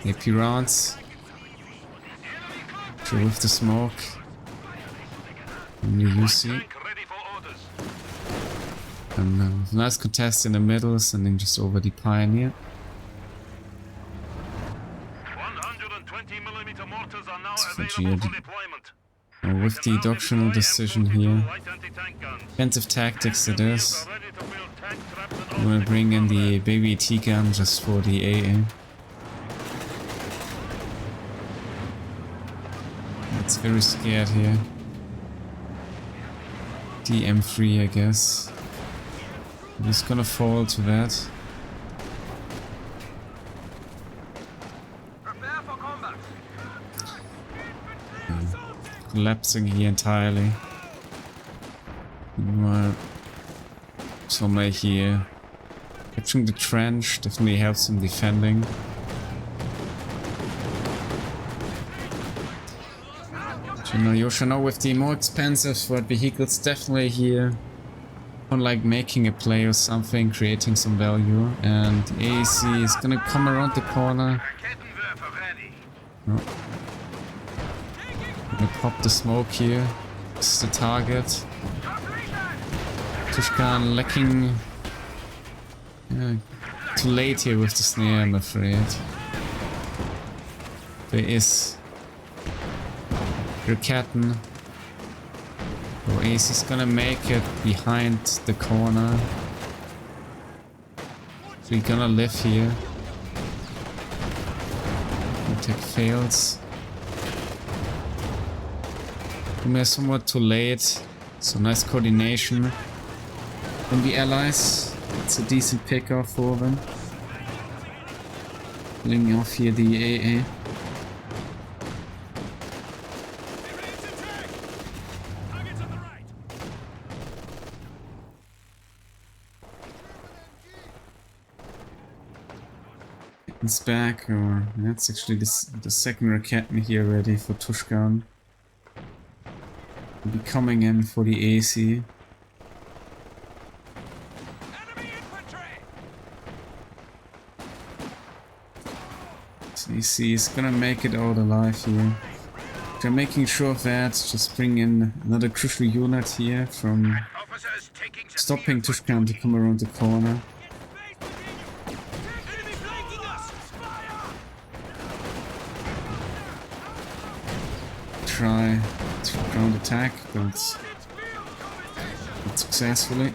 AP rounds. With the smoke and the UC. And nice contest in the middle, sending just over the Pioneer. 120mm mortars are now Jhia, available for deployment. with the doctrinal decision here, defensive tactics it is. I'm gonna bring in the baby AT gun just for the AA. It's very scared here. The M3, I guess. He's gonna fall to that. Collapsing here entirely. Meanwhile, Solmeer here. Capturing the trench definitely helps him defending. Aljosa with the more expensive vehicles definitely here. Unlike making a play or something, creating some value. And the AEC is gonna come around the corner. Oh. Gonna pop the smoke here. This is the target. Tushkan lacking too late here with the snare, I'm afraid. There is Raketten. So Ace is gonna make it behind the corner. So we're gonna live here. Attack fails. We're somewhat too late. So nice coordination from the allies. It's a decent pickoff for them. Pulling off here the AA. It's back, or that's actually the second Raketten here ready for Tushkan. Will be coming in for the AC. So AC is gonna make it out alive here. They're making sure of that, just bring in another crucial unit here from stopping Tushkan to come around the corner. Try to ground attack, but not successfully.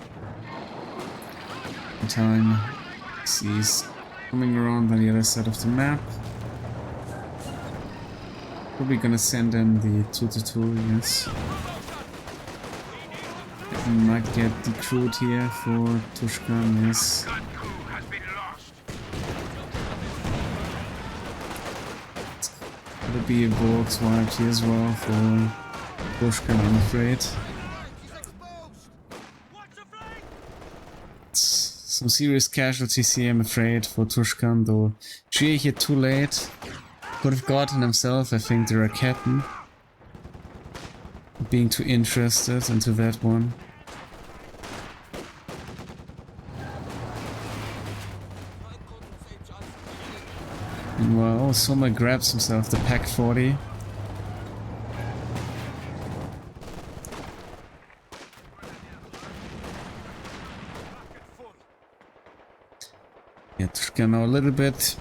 In time, he's coming around on the other side of the map. Probably gonna send in the 2-2, yes. We might get decrewed here for Tushkan, yes. There'll be a box wiped here as well for Tushkan, I'm afraid. Some serious casualties here, I'm afraid, for Tushkan, though. Jhia here too late. Could have gotten himself, I think, the Raketten. Being too interested into that one. Meanwhile, Solmeer grabs himself the Pack 40. Yeah, Tushkan now a little bit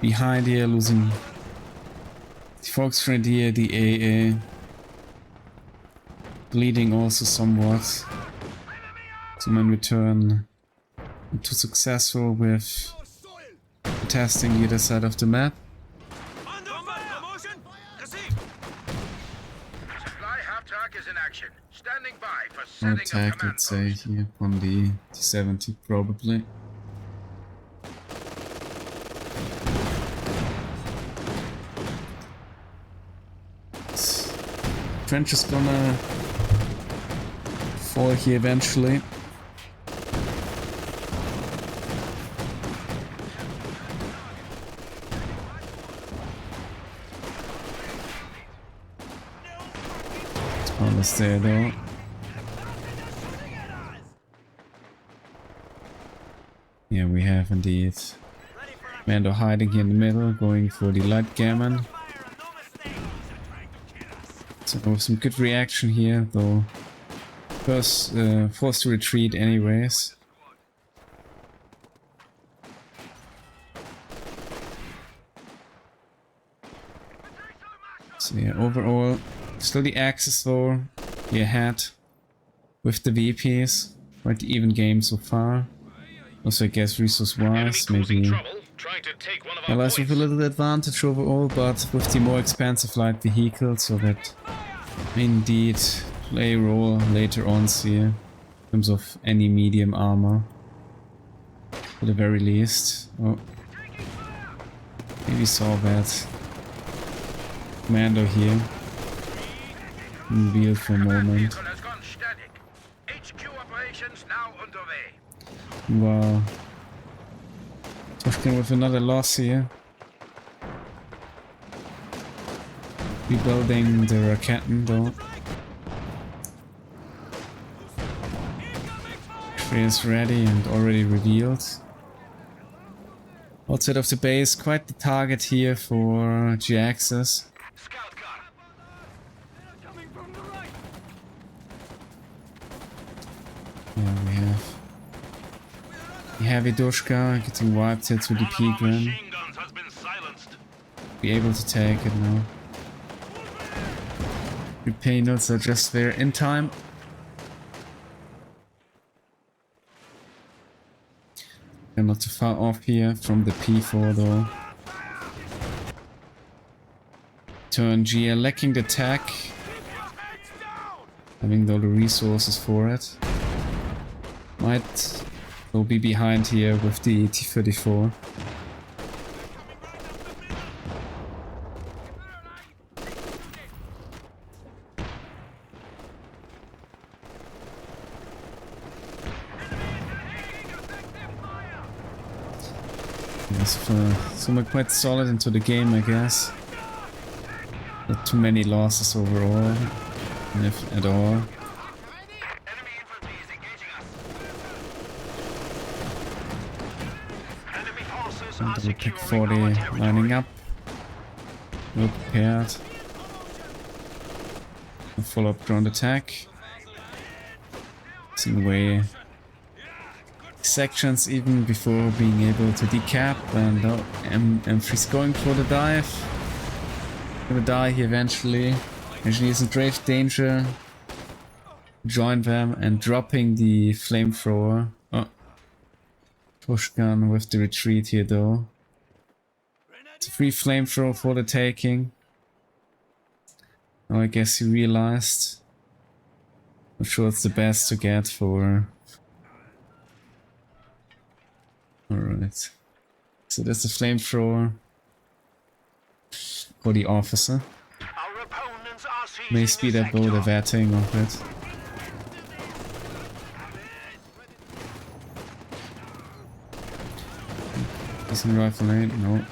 behind here, losing the Volksgrenadier, the AA. Bleeding also somewhat. So in return, too successful with testing the other side of the map. Or attack, let's say, here on the T-70 probably. Trench is gonna fall here eventually. Almost there though. Yeah, we have indeed Mando hiding here in the middle, going for the light gammon. So some good reaction here, though. First, forced to retreat anyways. So yeah, overall, still the Axis though, he ahead with the VPs. Quite the even game so far. Also, I guess resource-wise, maybe allies with a little advantage overall, but with the more expensive light vehicles, so that indeed play a role later on here in terms of any medium armor, at the very least. Oh, maybe saw that Commando here revealed for a moment. Wow. Tushkan with another loss here. Rebuilding the Raketten though. Is ready and already revealed. Outside of the base, quite the target here for G-Axis. Yeah, we have the heavy Dushka getting wiped here through the P-Gun. Be able to take it now. The panels are just there in time. They're not too far off here from the P4 though. Turn Jhia lacking the tech. Having all the resources for it. Might will be behind here with the T-34. So we're quite solid into the game, I guess. Not too many losses overall, if at all. And the pick 40 lining up. Well prepared. A follow-up ground attack. In a way. Sections even before being able to decap, and M3's going for the dive. Gonna die here eventually. Actually is in grave danger. Join them and dropping the flamethrower. Oh. Tushkan with the retreat here though. It's a free flamethrower for the taking. Oh, I guess he realized. I'm sure it's the best to get for... Alright. So that's the flamethrower for the officer. May speed up all the vetting of it. Isn't rifle aid? No.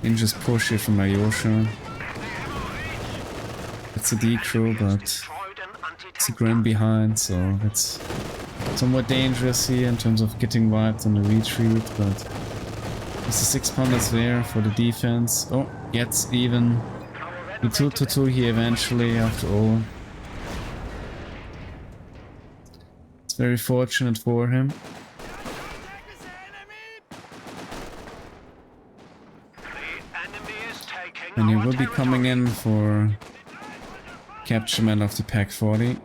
Dangerous push here from Aljosha. It's a D-crew, but Destroyed an it's a anti-tank Grim behind, so it's somewhat dangerous here in terms of getting wiped on the retreat, but there's the 6-pounders there for the defense. Oh, gets even. We 2-2 here eventually, after all. It's very fortunate for him. The enemy is taking And he our will be coming territory. in for capturement of the Pack 40.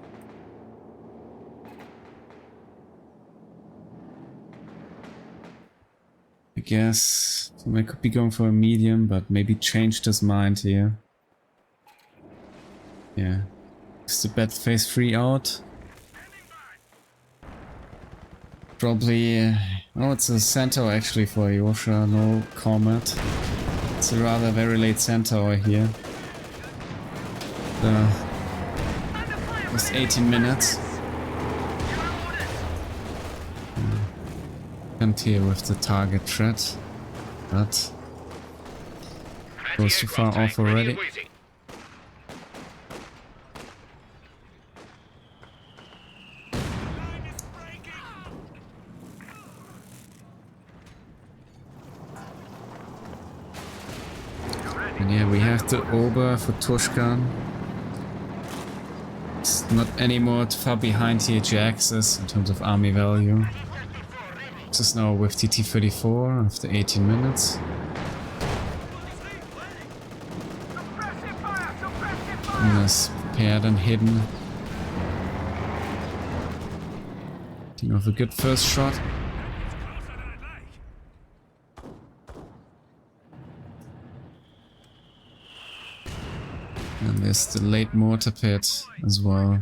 I guess I could be going for a medium, but maybe changed his mind here. Yeah. Is the bad phase 3 out? Probably... oh, it's a centaur actually for Aljosha, no comet. It's a rather very late centaur here. Just 18 minutes. And here with the target threat, but goes too far off already. And yeah, we have the Ober for Tushkan. It's not anymore too far behind here, Jax's in terms of army value. This is now with TT-34 after 18 minutes. And is prepared and hidden. Thinking of a good first shot. And there's the late mortar pit as well.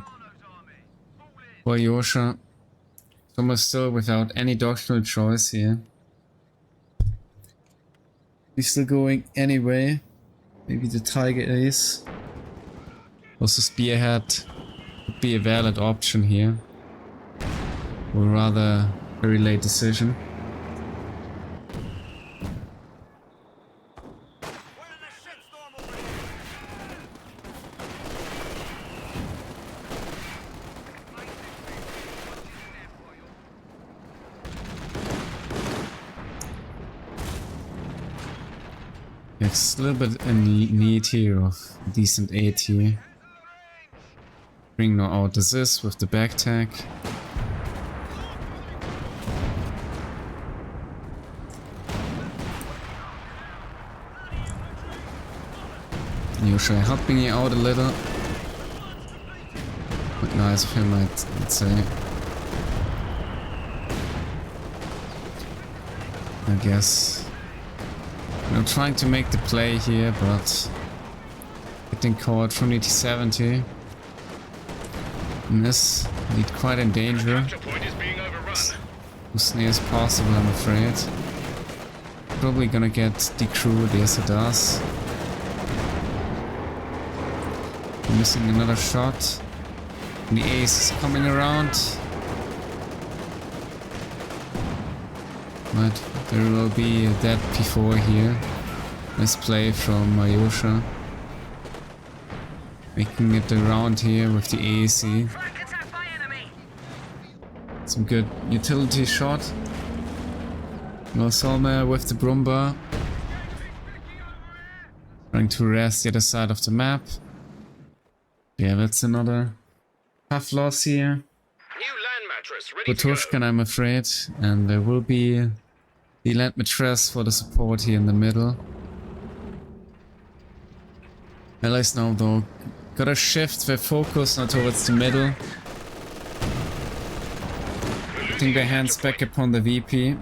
For Aljosha. Almost still without any doctrinal choice here. He's still going anyway. Maybe the Tiger Ace. Also Spearhead would be a valid option here. Or rather, very late decision. It's a little bit in need here of decent aid here. Bring now out this with the back tag. Aljosha helping you out a little. But nice of him, I'd say. I guess. I'm trying to make the play here, but getting caught from the T-70. And this indeed quite in danger. As near as possible, I'm afraid. Probably gonna get decrewed, yes it does. I'm missing another shot. And the ace is coming around. But there will be a dead P4 here. Nice play from Aljosha. Making it around here with the AAC. Some good utility shot. No Solmeer with the Brumba. Trying to rest the other side of the map. Yeah, that's another tough loss here. For Tushkan, I'm afraid. And there will be the land mattress for the support here in the middle. Allies now though gotta shift their focus now towards the middle. Putting their hands back upon the VP.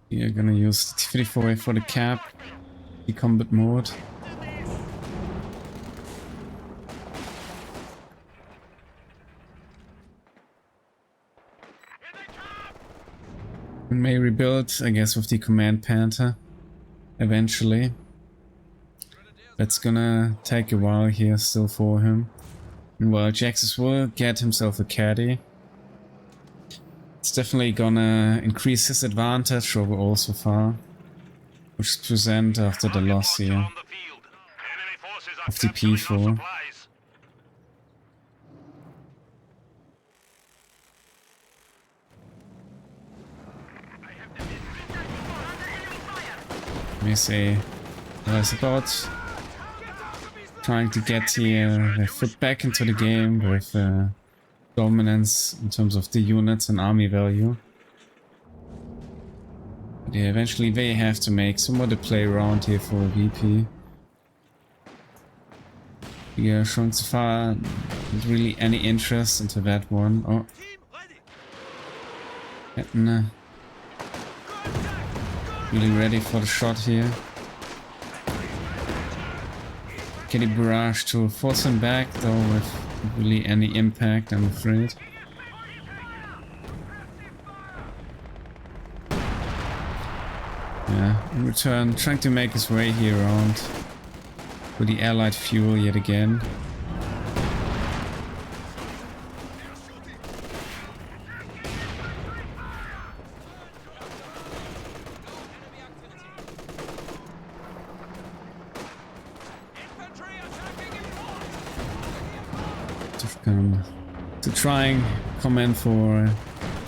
You're gonna use the T-34 for the cap, the combat mode. We may rebuild, I guess, with the Command Panther eventually. That's gonna take a while here still for him. And while Jaxus will get himself a caddy, it's definitely gonna increase his advantage overall so far, which is present after the loss here On the field. Enemy forces are of the capturing our P4. supplies. Let me see. I was about trying to get here their foot back into the game with dominance in terms of the units and army value. But yeah, eventually they have to make some other play around here for a VP. Yeah, showing so far not really any interest into that one. Oh, getting really ready for the shot here. Get a barrage to force him back though with really any impact, I'm afraid. Yeah, in return, trying to make his way here around for the allied fuel yet again. Tushkan to trying comment for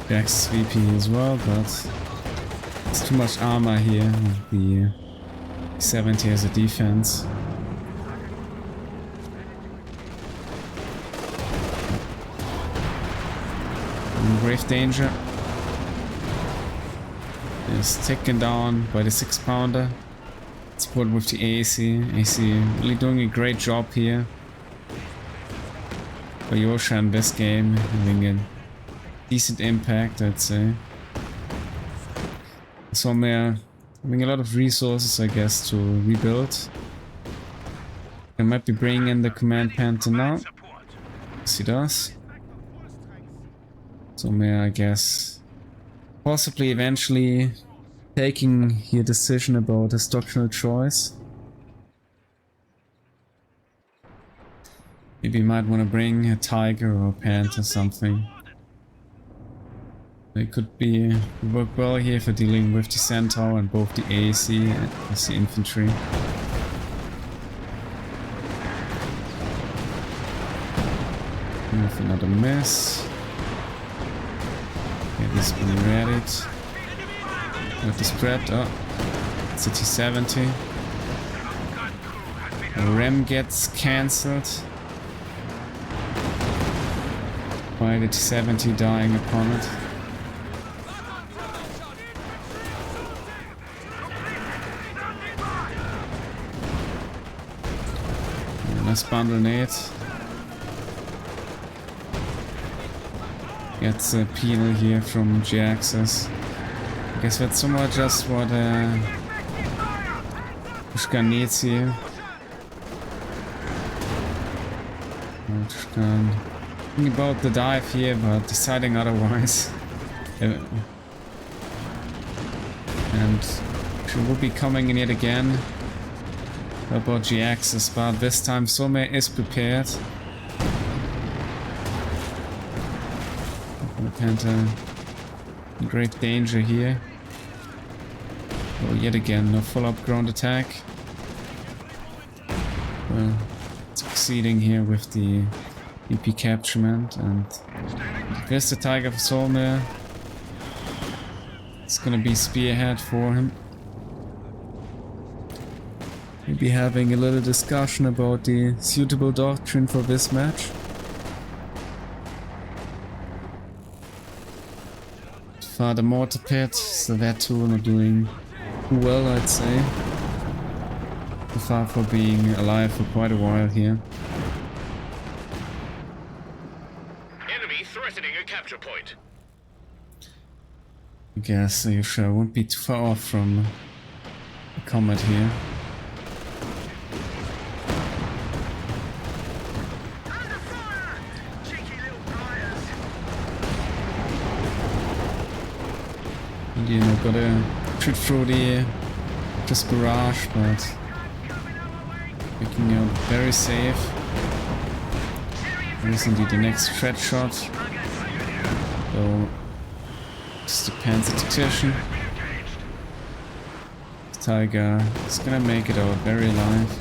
Jax's VP as well, but it's too much armor here with the 70 as a defense. In grave danger. Is taken down by the 6-pounder. Support with the AC. AC really doing a great job here. Aljosha in this game having a decent impact, I'd say. Solmeer having a lot of resources, I guess, to rebuild. I might be bringing in the Command Panther now. Yes, he does. Solmeer, I guess, possibly eventually taking here decision about his doctrinal choice. Maybe you might want to bring a tiger or a panther or something. They could be work well here for dealing with the centaur and both the AC and the infantry. With another miss. Okay, this has been readied. With the spread. Oh, it's a T-70. The ram gets cancelled. By the T-70 dying upon it. Nice bundle nade. Gets a penal here from G-Axis. I guess that's somewhat just what Tushkan needs here. Tushkan thinking about the dive here, but deciding otherwise. And she will be coming in yet again. About G-Axis, but this time Solmeer is prepared. The Panther in great danger here. Oh, yet again, no follow-up ground attack. Well, succeeding here with the EP capturement, and there's the tiger for Solmeer. It's gonna be spearhead for him. We'll be having a little discussion about the suitable doctrine for this match. The mortar pit, so that tool not doing well, I'd say. So far for being alive for quite a while here. Enemy threatening a capture point. I guess Aljosha won't be too far off from the combat here. You know, gotta shoot through the just barrage, but making out very safe. There's indeed the next threat shot. So just depends on the tactician. Tiger is gonna make it out very alive.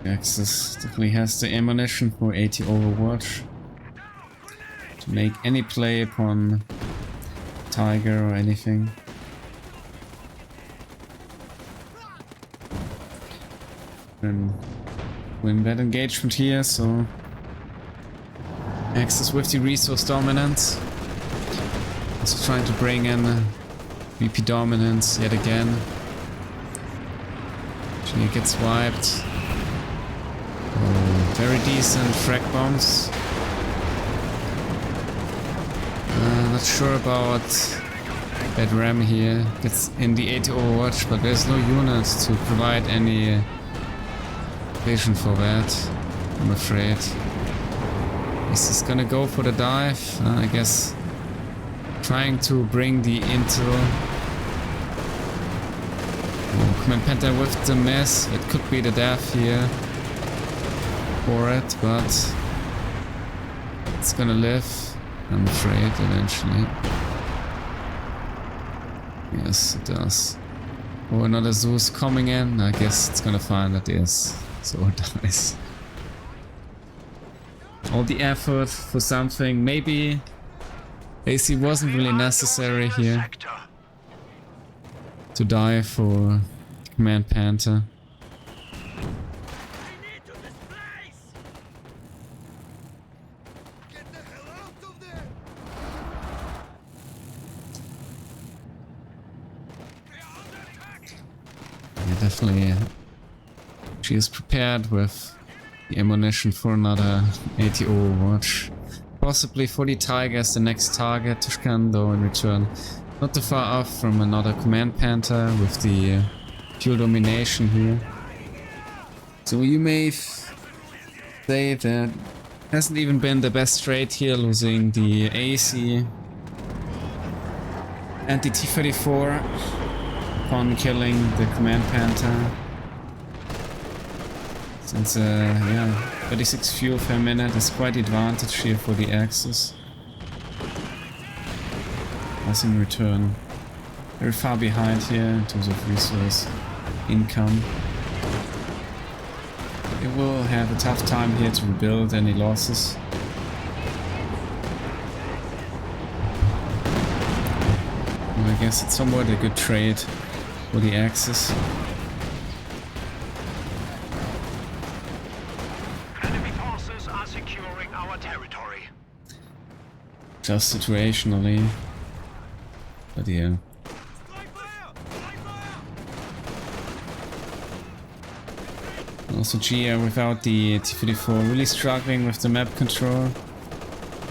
Axis definitely has the ammunition for 80 Overwatch to make any play upon Tiger or anything. And win that engagement here, so Axis with the resource dominance. Also trying to bring in VP dominance yet again. Jhia gets wiped. Oh, very decent frag bombs. Not sure about that ram here. Gets in the 80 Overwatch, but there's no units to provide any vision for that, I'm afraid. Is this gonna go for the dive? I guess trying to bring the intel. Oh, Command Panther with the miss. It could be the death here for it, but it's gonna live, I'm afraid, eventually. Yes, it does. Oh, another Zeus coming in. I guess it's gonna find that is. So it dies. All the effort for something. Maybe AC wasn't really necessary here to die for Command Panther. Yeah, definitely. She is prepared with the ammunition for another 80 Overwatch. Possibly for the Tiger as the next target. Tushkan, though, in return, not too far off from another Command Panther with the pure domination here. So you may say that hasn't even been the best trade here, losing the AC and the T-34 upon killing the Command Panther. Since, yeah, 36 fuel per minute is quite advantage here for the Axis. As in return, very far behind here in terms of resource income. It will have a tough time here to rebuild any losses. Well, I guess it's somewhat a good trade for the Axis. Just situationally, but yeah. Also Jhia without the T-34 really struggling with the map control.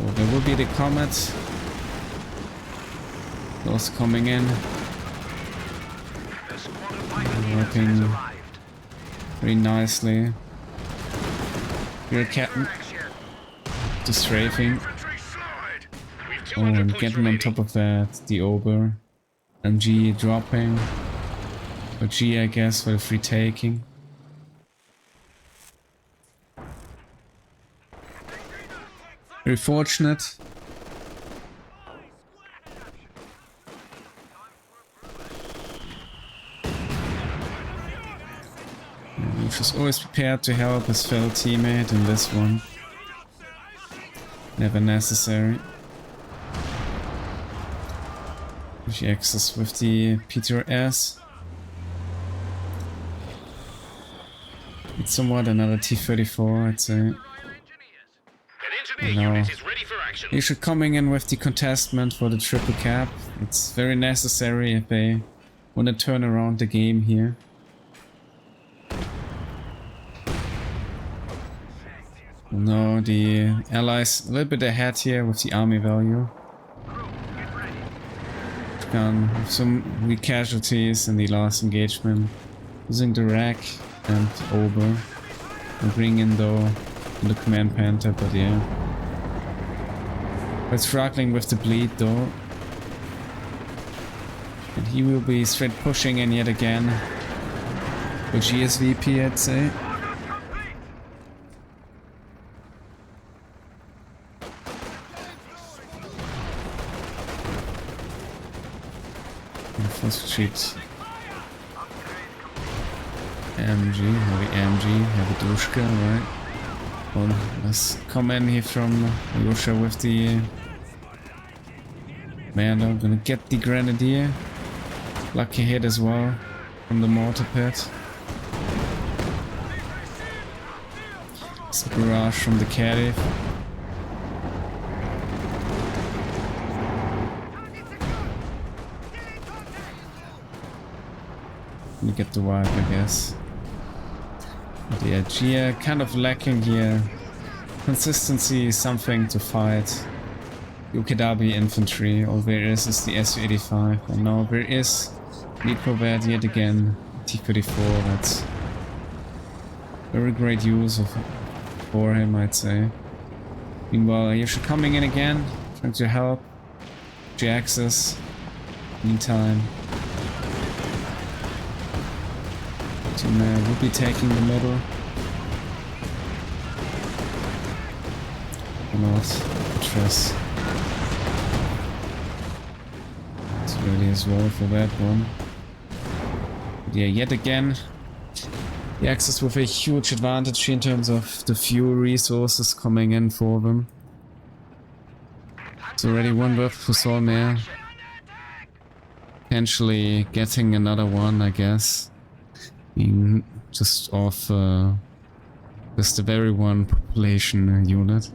Oh, there will be the Comet. Those coming in. Working very nicely. Here, Captain. Just strafing. Oh, and getting on top of that, the Ober. MG dropping. Or G, I guess, for the free taking. Very fortunate. Which is always prepared to help his fellow teammate in this one. Never necessary. If you access with the P2S. It's somewhat another T-34, I'd say. No. He should coming in with the contestment for the triple cap. It's very necessary if they want to turn around the game here. No, the allies a little bit ahead here with the army value. With some weak casualties in the last engagement, using the rack and Ober, and bring in though the Command Panther, but yeah. We're struggling with the bleed though. And he will be straight pushing in yet again. With GSVP, I'd say. First sheet. AMG, heavy AMG, heavy Tushkan, right? Well, let's come in here from Aljosa with the man. I'm gonna get the Grenadier. Lucky hit as well from the mortar pit. It's a barrage from the Cardiff. We get the wipe, I guess. But yeah, Jhia kind of lacking here. Consistency is something to fight. UKW infantry, all there is the Su-85. And now there is lead Corvette yet again. T-34, that's very great use for him, I'd say. Meanwhile, Yosha coming in again, trying to help. J-Axis. Meantime. Solmeer will be taking the middle. Or not. Trust. It's ready as well for that one. But yeah, yet again, the Axis with a huge advantage here in terms of the fuel resources coming in for them. It's already one berth for Solmeer. Potentially getting another one, I guess. Being just off just the very one population unit.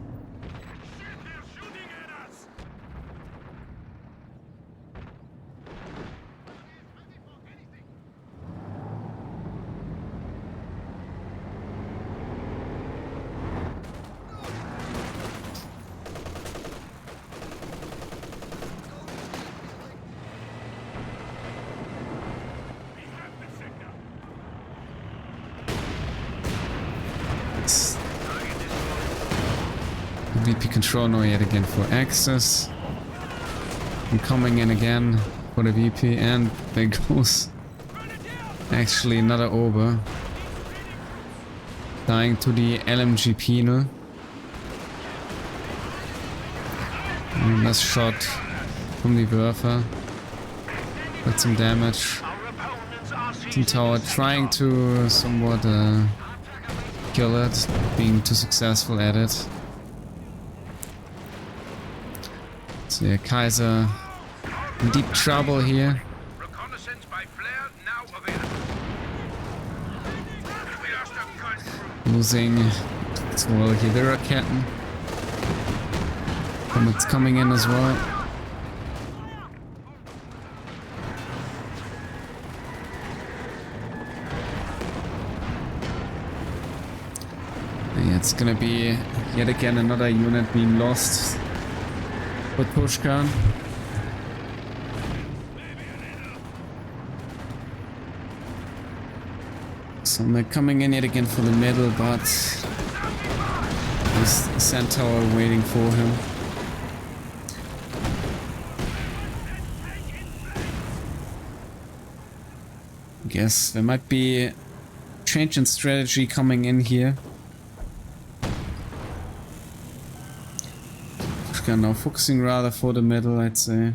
VP control now yet again for Axis. And coming in again for the VP, and there goes actually another over. Dying to the LMG penal. And last shot from the Werfer. Got some damage. Team Tower trying to somewhat kill it, being too successful at it. So yeah, Kaiser in deep trouble here. Losing as well here the Raketen. Comet's coming in as well. Yeah, it's gonna be yet again another unit being lost. With Tushkan. So they're coming in yet again for the middle, but there's the Centaur waiting for him. I guess there might be a change in strategy coming in here. Now focusing rather for the middle, I'd say.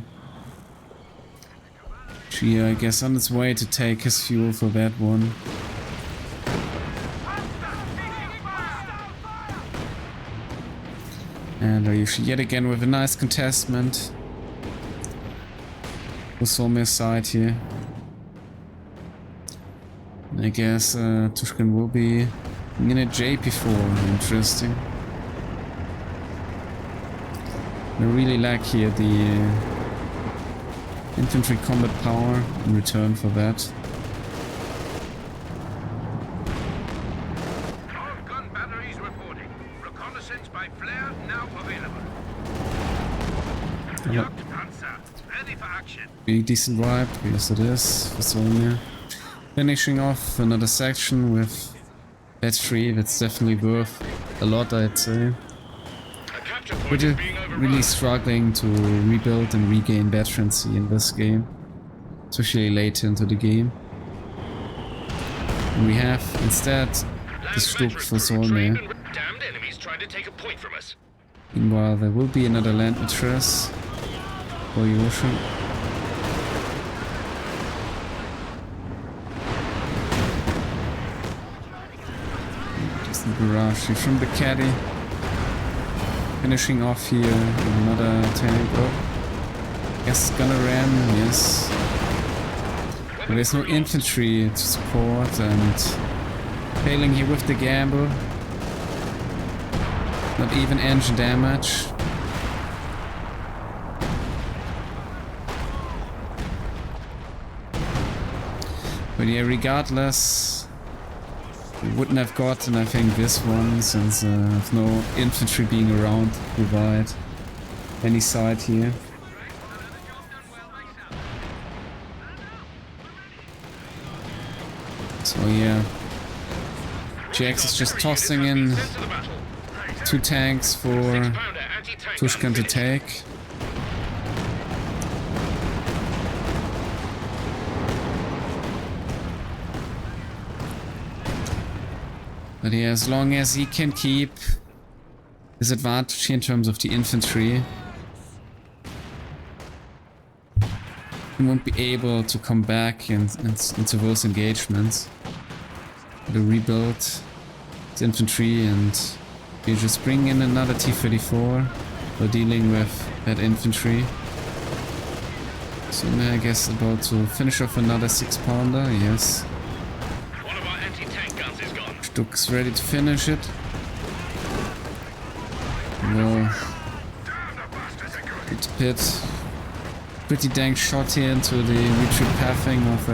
Jhia, I guess, on its way to take his fuel for that one. And Ayushi yet again with a nice contestment. For Solmeer's side here. And I guess Tushkan will be in a JP4. Interesting. I really like here the infantry combat power in return for that. All gun batteries reporting. Reconnaissance by flare now available. Panzer, ready for action. Pretty decent wipe, yes it is, for Solmeer. Finishing off another section with That's free, that's definitely worth a lot, I'd say. A capture point We're is being overrun. really struggling to rebuild and regain veterancy in this game, especially late into the game. And we have instead the Stuck for Solmeer. Damned enemies trying to take a point from us. Meanwhile, there will be another land mattress for Aljosa. Just a barrage here from the caddy. Finishing off here with another tank. Oh, guess it's gonna ram, yes. But there's no infantry to support and failing here with the gamble. Not even engine damage. But yeah, regardless, we wouldn't have gotten, I think, this one, since there's no infantry being around to provide any side here. So yeah, GX is just tossing in 2 tanks for Tushkan to take. But yeah, as long as he can keep his advantage here in terms of the infantry, he won't be able to come back into those engagements. To rebuild his infantry, and you just bring in another T-34 for dealing with that infantry. So now I guess about to finish off another 6-pounder, yes. One of our anti-tank guns is gone. Stuck's ready to finish it. Well, good pit. Pretty dang shot here into the retreat pathing of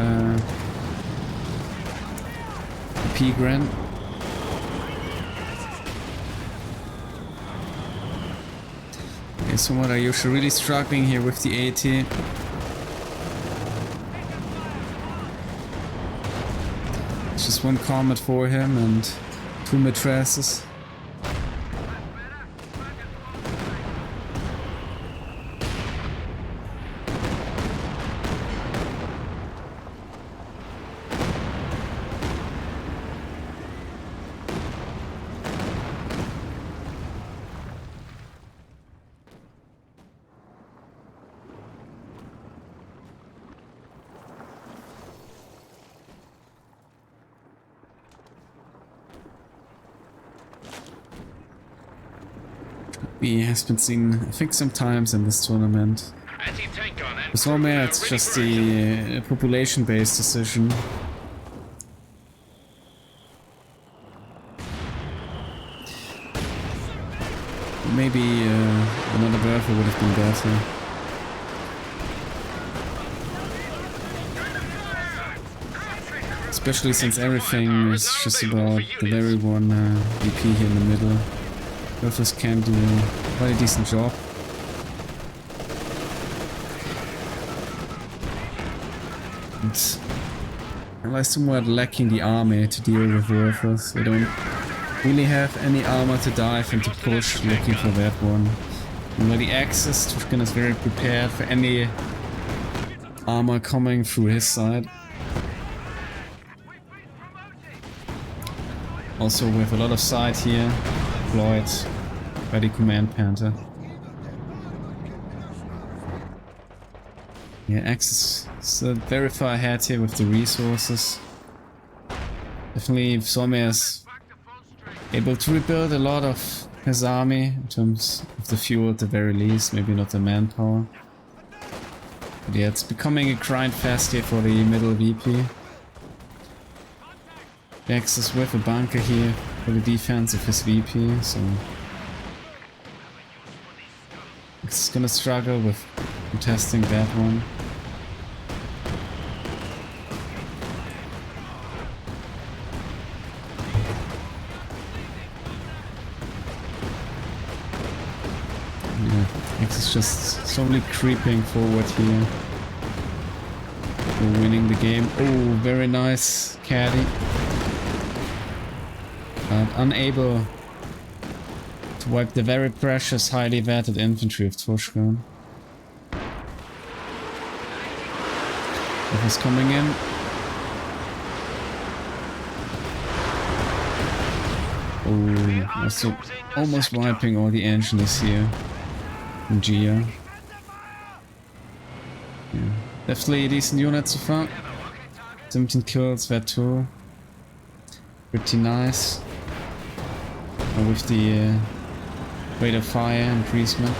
P-Grand. Okay, so what are you really struggling here with the 80? It's just 1 combat for him and 2 mattresses. He has been seen, I think, sometimes in this tournament. Anti-tank gun and For Solmeer, it's just the population-based decision. Maybe another Werfer would have been better. Especially since everything is just about the very one VP here in the middle. Werfers can do quite a decent job. And I realize somewhat lacking the army to deal with Werfers. They don't really have any armor to dive and to push, looking for that one. And by the axis, Tushkan is very prepared for any armor coming through his side. Also with a lot of side here, deployed by the Command Panther. Yeah, Axis is very far ahead here with the resources. Definitely Solmeer is able to rebuild a lot of his army in terms of the fuel at the very least, maybe not the manpower. But yeah, it's becoming a grind fest here for the middle VP. Axis with a bunker here for the defense of his VP, so it's gonna struggle with contesting that one. Yeah, Axis just slowly creeping forward here. We're winning the game. Oh, very nice caddy. but unable to wipe the very precious, highly vetted infantry of Tushkan. If it's coming in. Oh, also almost wiping all the engineers here from Jhia. Yeah. Definitely a decent unit so far. 17 kills, that too. Pretty nice. With the rate of fire increasement.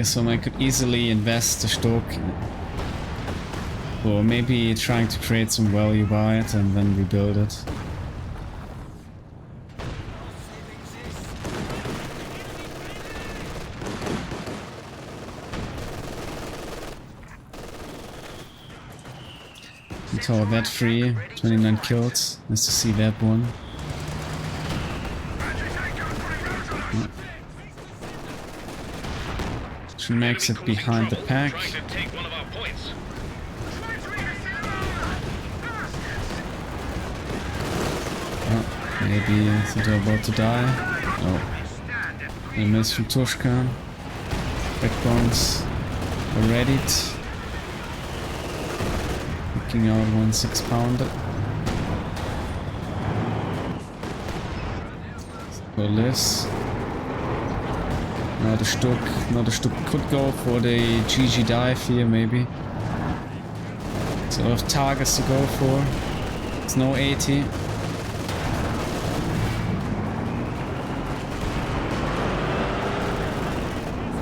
So I could easily invest the stock, or maybe trying to create some value by it and then rebuild it. Until that free, 29 kills. Nice to see that one. Makes it behind the pack. Oh, maybe they're about to die. Oh, a miss from Tushkan. Backbones are readied. Picking out 1 6-pounder. So this. Another Stuck could go for the GG dive here, maybe. It's a lot of targets to go for. It's no 80.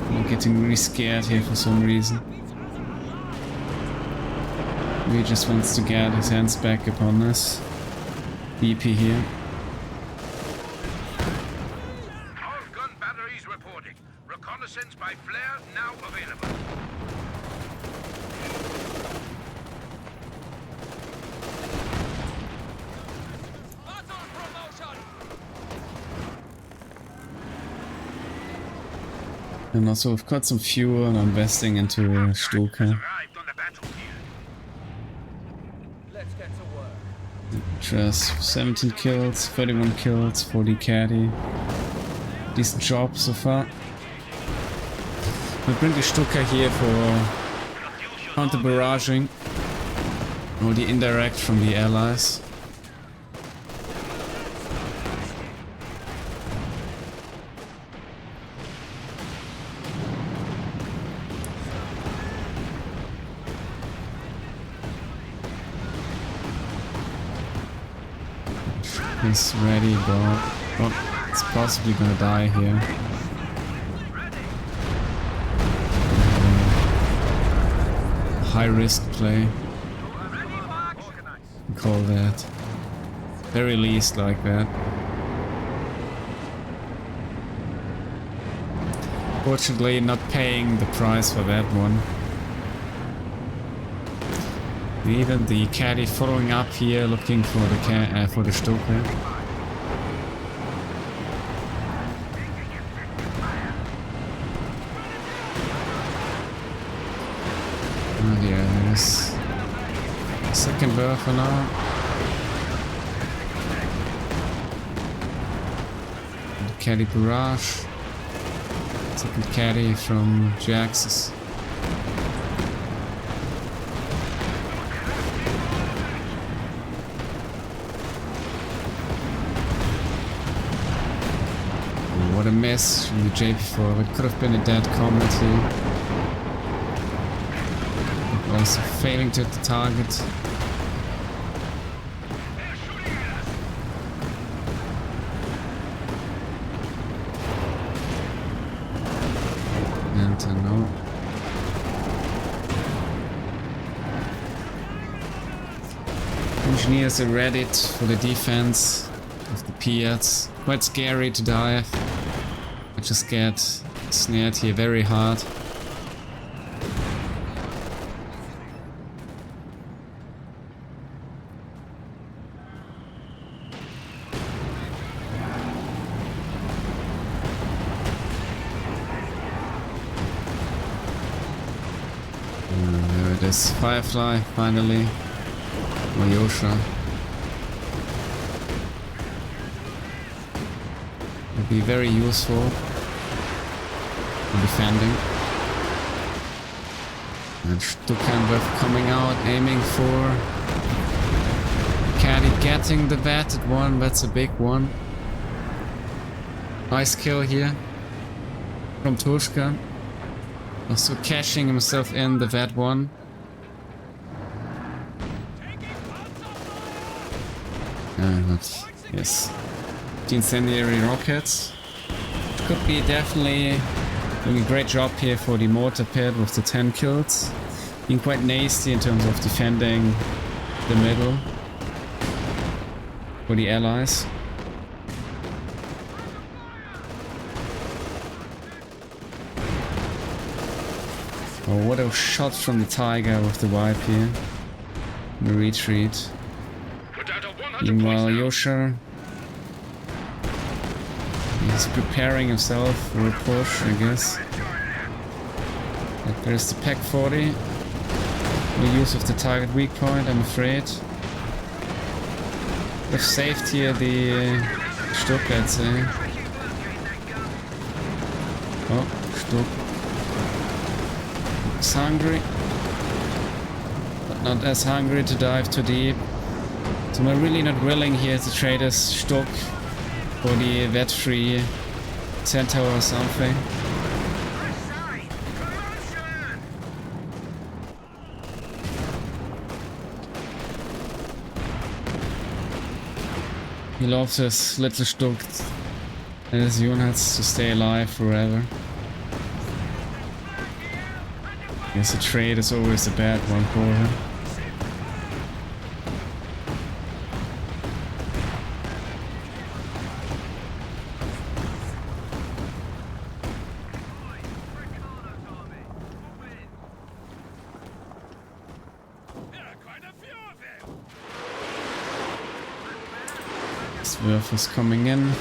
I'm getting really scared here for some reason. He just wants to get his hands back upon us. BP here. Reconnaissance by flare now available. And also we've got some fuel and investing into Stuka. Just 17 kills, 31 kills, 40 caddy. Decent job so far. We bring the Stuka here for counter-barraging or the indirect from the allies. He's ready, but oh, it's possibly gonna die here. High risk play. Call that. Very least like that. Fortunately, not paying the price for that one. Even the caddy following up here, looking for the Stuka. Oh yeah, there's second bird for now. The caddy barrage. Second caddy from Jax's. What a mess from the J4. It could have been a dead combat here. Also failing to hit the target. And no. Engineers are ready for the defense of the Piats. Quite scary to dive. I just get snared here very hard. There it is, Firefly, finally. Aljosha. Will be very useful in defending. And Tushkan with coming out, aiming for Caddy, getting the vetted one, that's a big one. Nice kill here from Tushkan. Also cashing himself in the vet one. But yes. The incendiary rockets. Could be definitely doing a great job here for the mortar pit with the 10 kills. Being quite nasty in terms of defending the middle for the allies. Oh, what a shot from the Tiger with the wipe here. The retreat. Meanwhile, Aljosha, he's preparing himself for a push, I guess. But there's the Pack 40. No use of the target weak point, I'm afraid. We've saved here the Stuck, I'd say. Oh, Stuck. He's hungry, but not as hungry to dive too deep. So we're really not willing here to trade us Stuck for the vet-free Centaur or something. He loves his little Stuck and his units to stay alive forever. Yes, a trade is always a bad one for him. Swerve is coming in.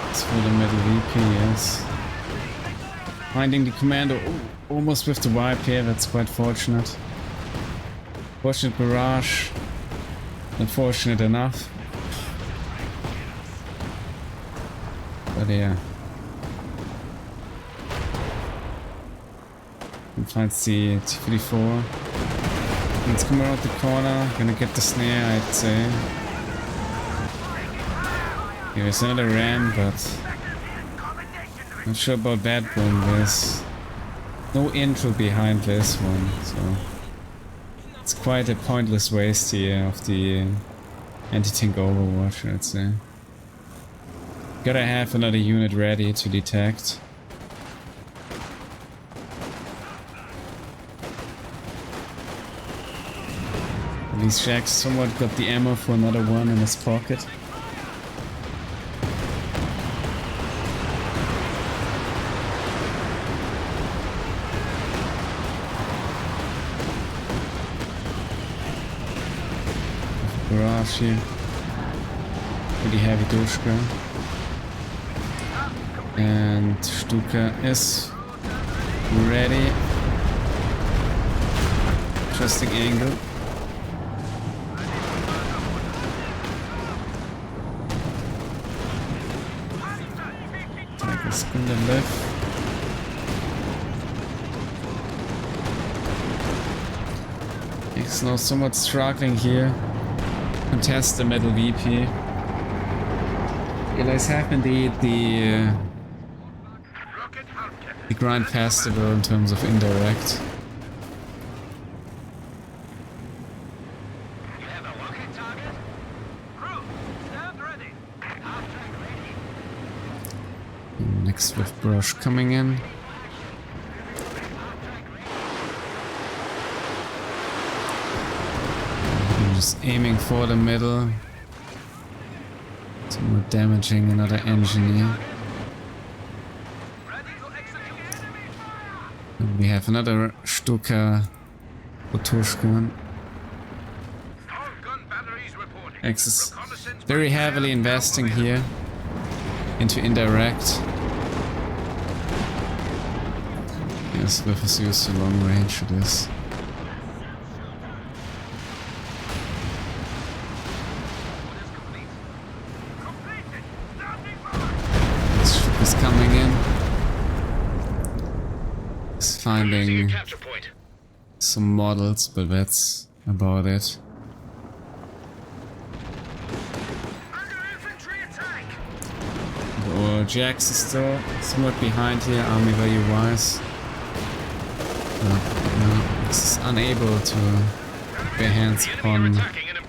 It's for the middle VP, yes. Finding the commander almost with the wipe here, that's quite fortunate. Fortunate barrage. Unfortunate enough. But yeah. And finds the T-34. It's coming around the corner, gonna get the snare, I'd say. Here's another ram, but not sure about that one. There's no intro behind this one, so it's quite a pointless waste here of the anti-tank Overwatch, I'd say. Gotta have another unit ready to detect. At least Jack's somewhat got the ammo for another one in his pocket. Barrage here. Pretty heavy Tushkan. And Stuka is ready. Interesting angle. Tiger's gonna live. He's now somewhat struggling here. Contest the middle VP. Allies have indeed the grind festival in terms of indirect. Next with Brush coming in. Just aiming for the middle. So we're damaging another engineer. And we have another Stuka for Tushkan. All gun batteries reporting. Axis Reconnaissance very heavily investing here into indirect. Yes, with us used to long range it is. This ship is coming in. It's finding capture point. some models, but that's about it. Under infantry attack. Or Jax is still somewhat behind here, army value wise. Is unable to get their hands upon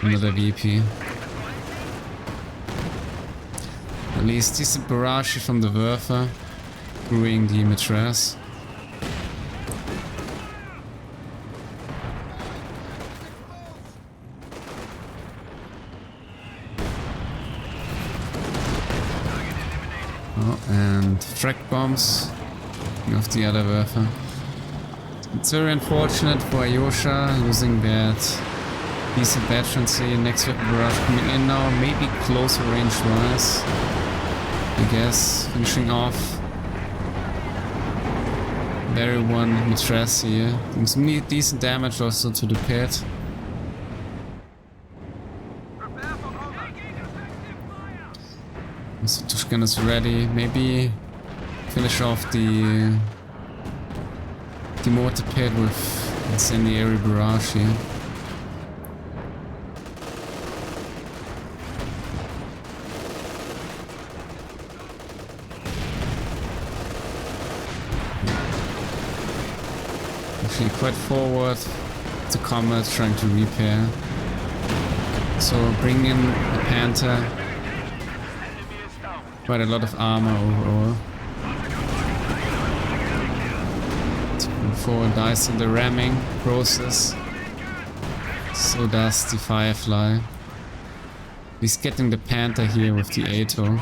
another VP. At least decent barrage from the Werfer, brewing the Matras. Oh, and frag bombs of the other Werfer. It's very unfortunate for Aljosa losing that decent veterancy. Next weapon barrage coming in now, maybe closer range wise. I guess finishing off very one Matras here. Doing some decent damage also to the pit. So Tushkan is ready. Maybe finish off the mortar pit with incendiary barrage here. Actually quite forward to combat, trying to repair. So bring in the Panther. Quite a lot of armor overall. Forward dies in the ramming process. So does the Firefly. He's getting the Panther here with the ATO.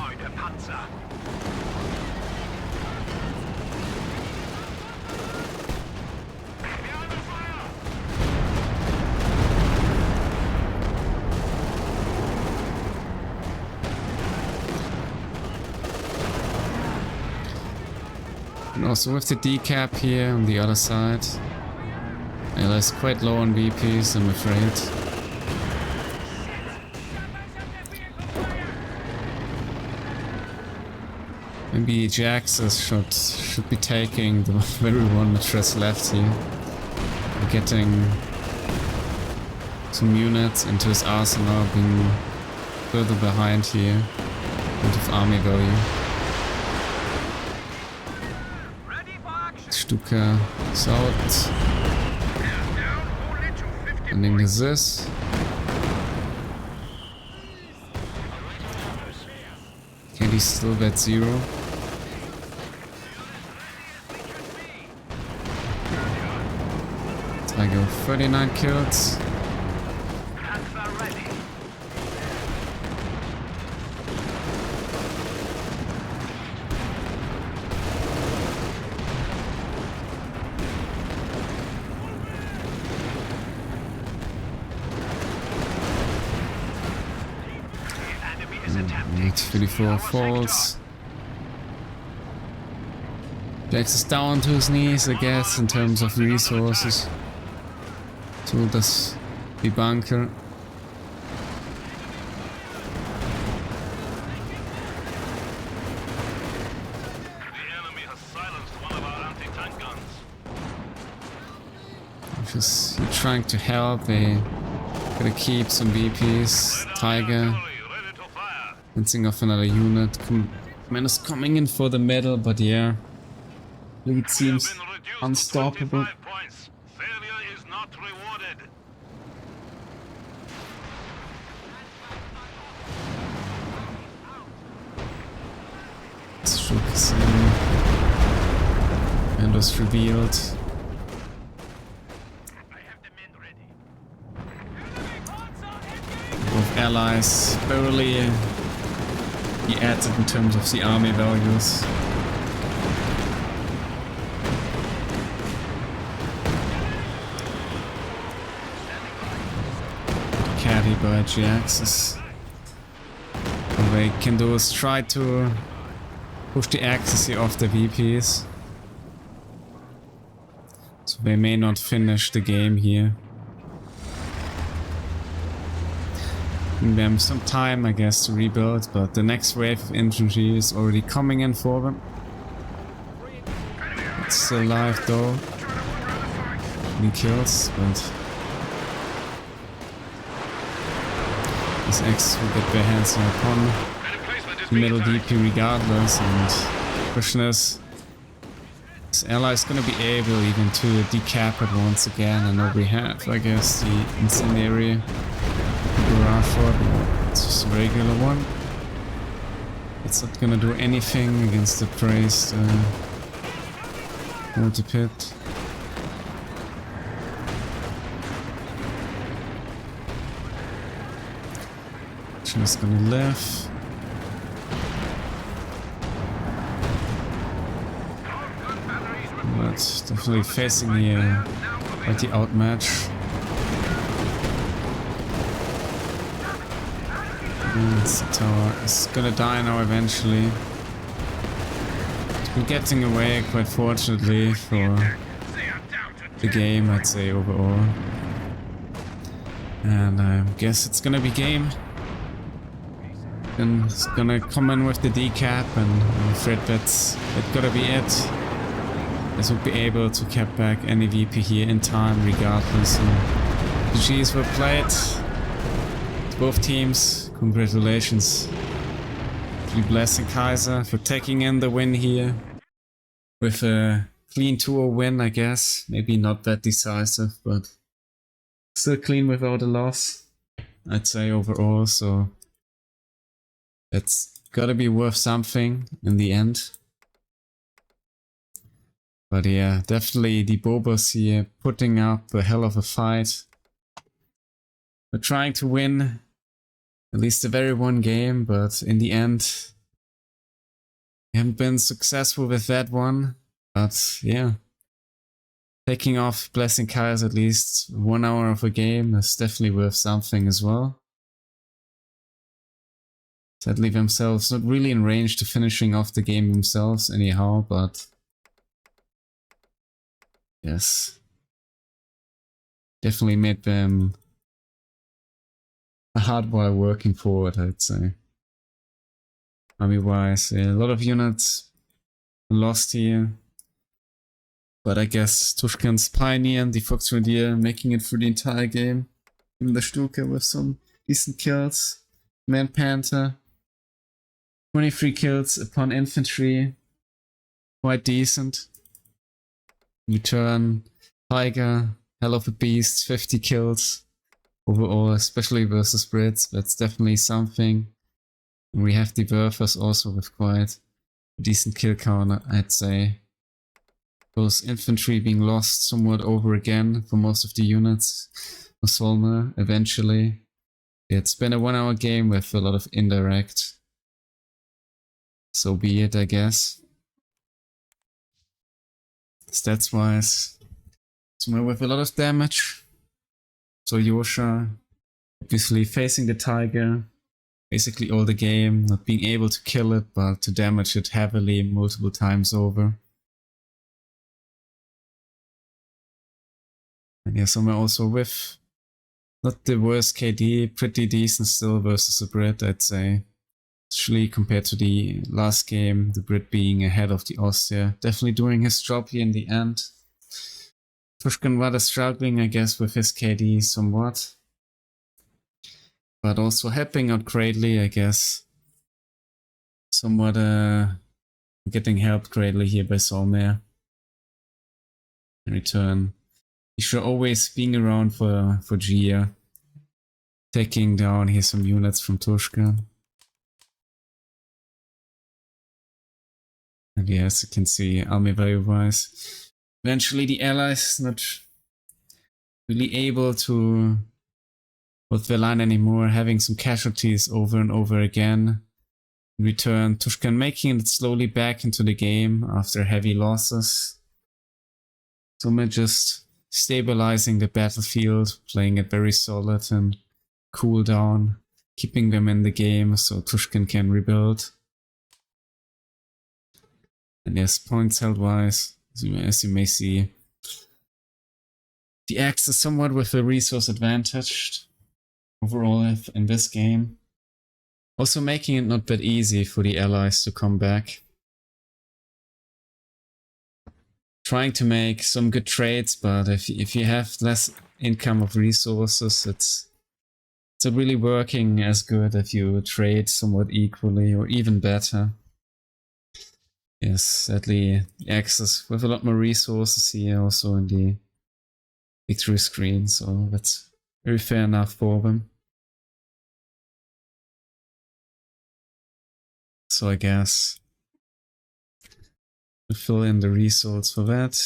And also with the decap here on the other side. Ella is quite low on VPs, I'm afraid. Maybe Jaxus should be taking the very one Matras left here. Getting some units into his arsenal, being further behind here out of army value. Stuka is out. Ending is this. Candy's still at 0. I go 39 kills. And 34 falls. Jax is down to his knees, I guess, in terms of resources. So does the bunker. The enemy has silenced one of our anti-tank guns. Just trying to help. They gotta keep some VPs. Tiger Ready to fire. fencing off another unit. Man is coming in for the medal, but yeah, it seems Been reduced to unstoppable. 25 points. Failure is not rewarded. Stroke is in. And was revealed. Both allies barely be added in terms of the army values. by G-axis. What they can do is try to push the axis here off the VPs. So they may not finish the game here. Giving them some time, I guess, to rebuild, but the next wave of infantry is already coming in for them. It's still alive though. Any kills, but these Axis will get their hands upon the middle DP regardless, and the question is, this ally is gonna be able even to decap it once again. I know we have, I guess, the incendiary barrage shot. It's just a regular one. It's not gonna do anything against the praised multi-pit. Just gonna live. But definitely facing here quite the outmatch. And the tower is gonna die now eventually. It's been getting away quite fortunately for the game, I'd say, overall. And I guess it's gonna be game. Then it's gonna come in with the decap, and I'm afraid that's gotta be it. This will be able to cap back any VP here in time regardless. And the Gs were played. To both teams, congratulations to Blessing Kaiser for taking in the win here. With a clean 2-0 win, I guess. Maybe not that decisive, but still clean without a loss, I'd say, overall. So it's gotta be worth something in the end. But yeah, definitely the Bobos here putting up a hell of a fight. We're trying to win at least the very one game, but in the end, we haven't been successful with that one. But yeah, taking off Blessing Kaiser at least 1 hour of a game is definitely worth something as well. Sadly themselves not really in range to finishing off the game themselves anyhow, but yes, definitely made them a hard while working forward, I'd say. Army-wise, yeah, a lot of units lost here. But I guess Tushkan's Pioneer and the Fox Grenadier making it through the entire game. Even the Stuka with some decent kills. Man Panther, 23 kills upon infantry. Quite decent. Return Tiger, hell of a beast, 50 kills overall, especially versus Brits. That's definitely something. And we have the Werfers also with quite a decent kill count, I'd say. Those infantry being lost somewhat over again for most of the units for Solmeer eventually. It's been a 1 hour game with a lot of indirect. So be it, I guess. Stats wise, Solmeer with a lot of damage. So Aljosa obviously facing the Tiger basically all the game, not being able to kill it, but to damage it heavily multiple times over. And yeah, Solmeer also with not the worst KD, pretty decent still versus the Brit, I'd say. Especially compared to the last game, the Brit being ahead of the Austria. Definitely doing his job here in the end. Tushkan rather struggling, I guess, with his KD somewhat. But also helping out greatly, I guess. Somewhat getting helped greatly here by Solmeer. In return, Isha always being around for Jhia. Taking down here some units from Tushkan. And yeah, as you can see, army value wise, eventually the allies not really able to hold their line anymore, having some casualties over and over again. In return, Tushkan making it slowly back into the game after heavy losses. Solmeer just stabilizing the battlefield, playing it very solid and cooldown, keeping them in the game so Tushkan can rebuild. And yes, points held wise, as you may see, the Axe is somewhat with a resource advantage overall in this game. Also making it not that easy for the allies to come back. Trying to make some good trades, but if you have less income of resources, it's not really working as good if you trade somewhat equally or even better. Yes, sadly, the Axis with a lot more resources here also in the victory screen, so that's very fair enough for them. So I guess we'll fill in the results for that.